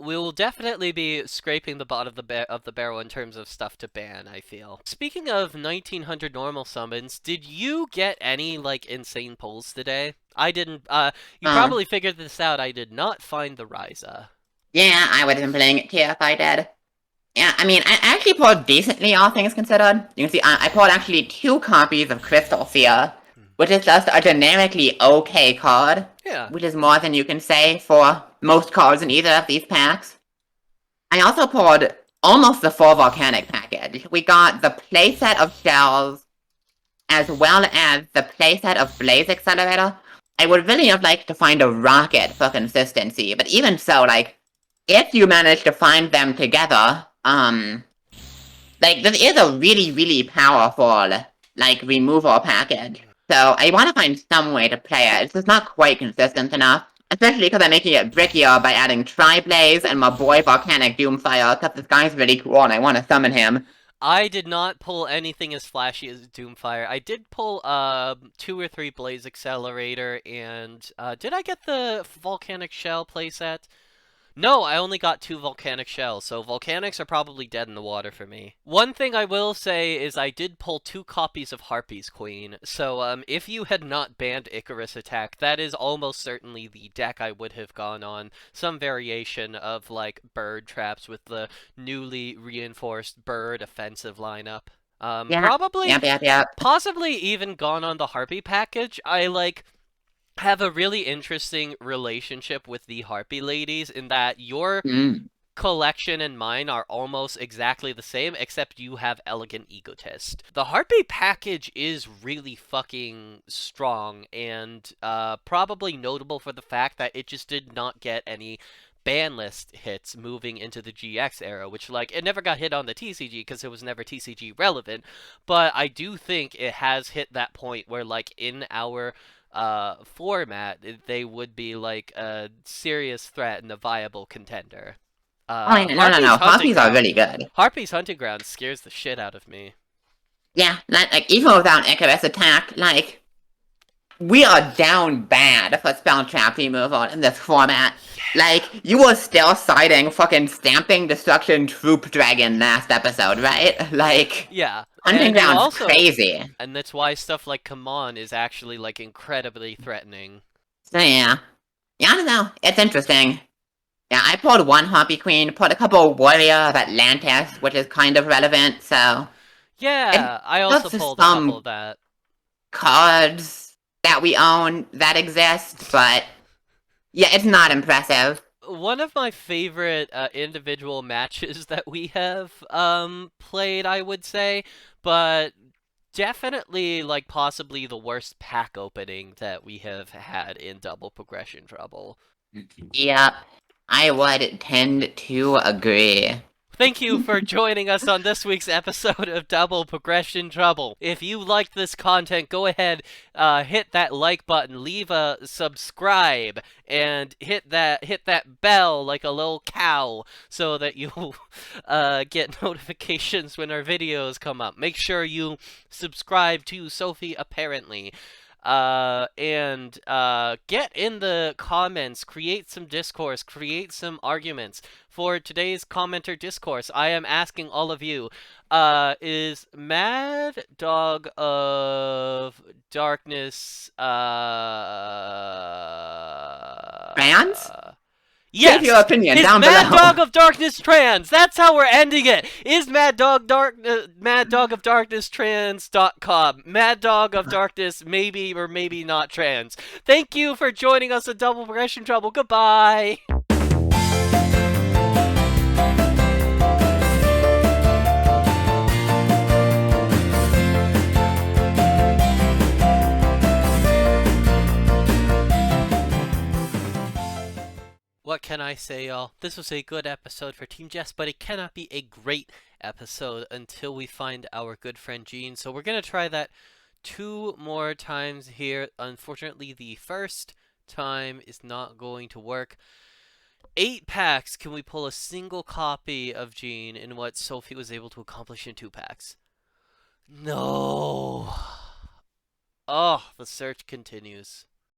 S1: We will definitely be scraping the bottom of the barrel in terms of stuff to ban, I feel. Speaking of 1900 normal summons, did you get any like insane pulls today? I didn't. You
S2: Uh,
S1: probably figured this out. I did not find the Ryza.
S2: yeah, I would have been playing it too if I did. Yeah, I mean, I actually pulled decently, all things considered. You can see I pulled actually 2 copies of Crystal Seer,
S1: Hmm.
S2: which is just a generically okay card,
S1: Yeah.
S2: which is more than you can say for most cards in either of these packs. I also pulled almost the full Volcanic package. We got the playset of shells, as well as the playset of Blaze Accelerator. I would really have liked to find a rocket for consistency, but even so, like, if you manage to find them together, like, this is a really, really powerful, like, removal package. So I want to find some way to play it. It's just not quite consistent enough. Especially because I'm making it brickier by adding Tri-Blaze and my boy Volcanic Doomfire, because this guy's really cool and I want to summon him.
S1: I did not pull anything as flashy as Doomfire. I did pull 2 or 3 Blaze Accelerator, and did I get the Volcanic Shell playset? No, I only got 2 volcanic shells, so volcanics are probably dead in the water for me. One thing I will say is I did pull 2 copies of Harpy's Queen, so if you had not banned Icarus Attack, that is almost certainly the deck I would have gone on. Some variation of, like, bird traps with the newly reinforced bird offensive lineup.
S2: Yeah,
S1: Probably,
S2: yep, yep, yep.
S1: possibly even gone on the Harpy package. I, like, have a really interesting relationship with the Harpy ladies in that your
S2: Mm.
S1: collection and mine are almost exactly the same, except you have Elegant Egotist. The Harpy package is really fucking strong and probably notable for the fact that it just did not get any ban list hits moving into the GX era, which, like, it never got hit on the TCG because it was never TCG relevant, but I do think it has hit that point where, like, in our format, they would be like a serious threat and a viable contender.
S2: Oh yeah, no, no, no. Harpies are really good.
S1: Harpy's Hunting Ground scares the shit out of me.
S2: Yeah, like even without Icarus Attack, like we are down bad for spell trap removal in this format. Like you were still citing fucking Stamping Destruction Troop Dragon last episode, right? Like
S1: Yeah,
S2: Hunting
S1: and it
S2: Ground's
S1: also,
S2: crazy.
S1: and that's why stuff like Come On is actually, like, incredibly threatening.
S2: So yeah, yeah, I don't know. It's interesting. Yeah, I pulled 1 Harpy Queen, pulled a couple Warrior of Atlantis, which is kind of relevant. So it
S1: Yeah, I also
S2: just
S1: pulled a couple of
S2: some
S1: that.
S2: cards that we own that exist, but yeah, it's not impressive.
S1: One of my favorite individual matches that we have played, I would say, but definitely, like, possibly the worst pack opening that we have had in Double Progression Trouble.
S2: Yep, I would tend to agree.
S1: Thank you for joining us on this week's episode of Double Progression Trouble. If you liked this content, go ahead, hit that like button, leave a subscribe, and hit that bell like a little cow so that you'll get notifications when our videos come up. Make sure you subscribe to Sophie Apparently. And get in the comments, create some discourse, create some arguments. For today's commenter discourse, I am asking all of you, is Mad Dog of Darkness,
S2: Fans? Give your
S1: yes!
S2: opinion
S1: Is
S2: down
S1: Mad
S2: below.
S1: Dog of Darkness trans? That's how we're ending it! Is Mad Dog of Darkness trans.com. Mad Dog of Darkness maybe or maybe not trans. Thank you for joining us on Double Progression Trouble. Goodbye! What can I say, y'all? This was a good episode for Team Jess, but it cannot be a great episode until we find our good friend Gene. So we're going to try that 2 more times here. Unfortunately, the first time is not going to work. 8 packs. Can we pull a single copy of Gene in what Sophie was able to accomplish in 2 packs? No. Oh, the search continues.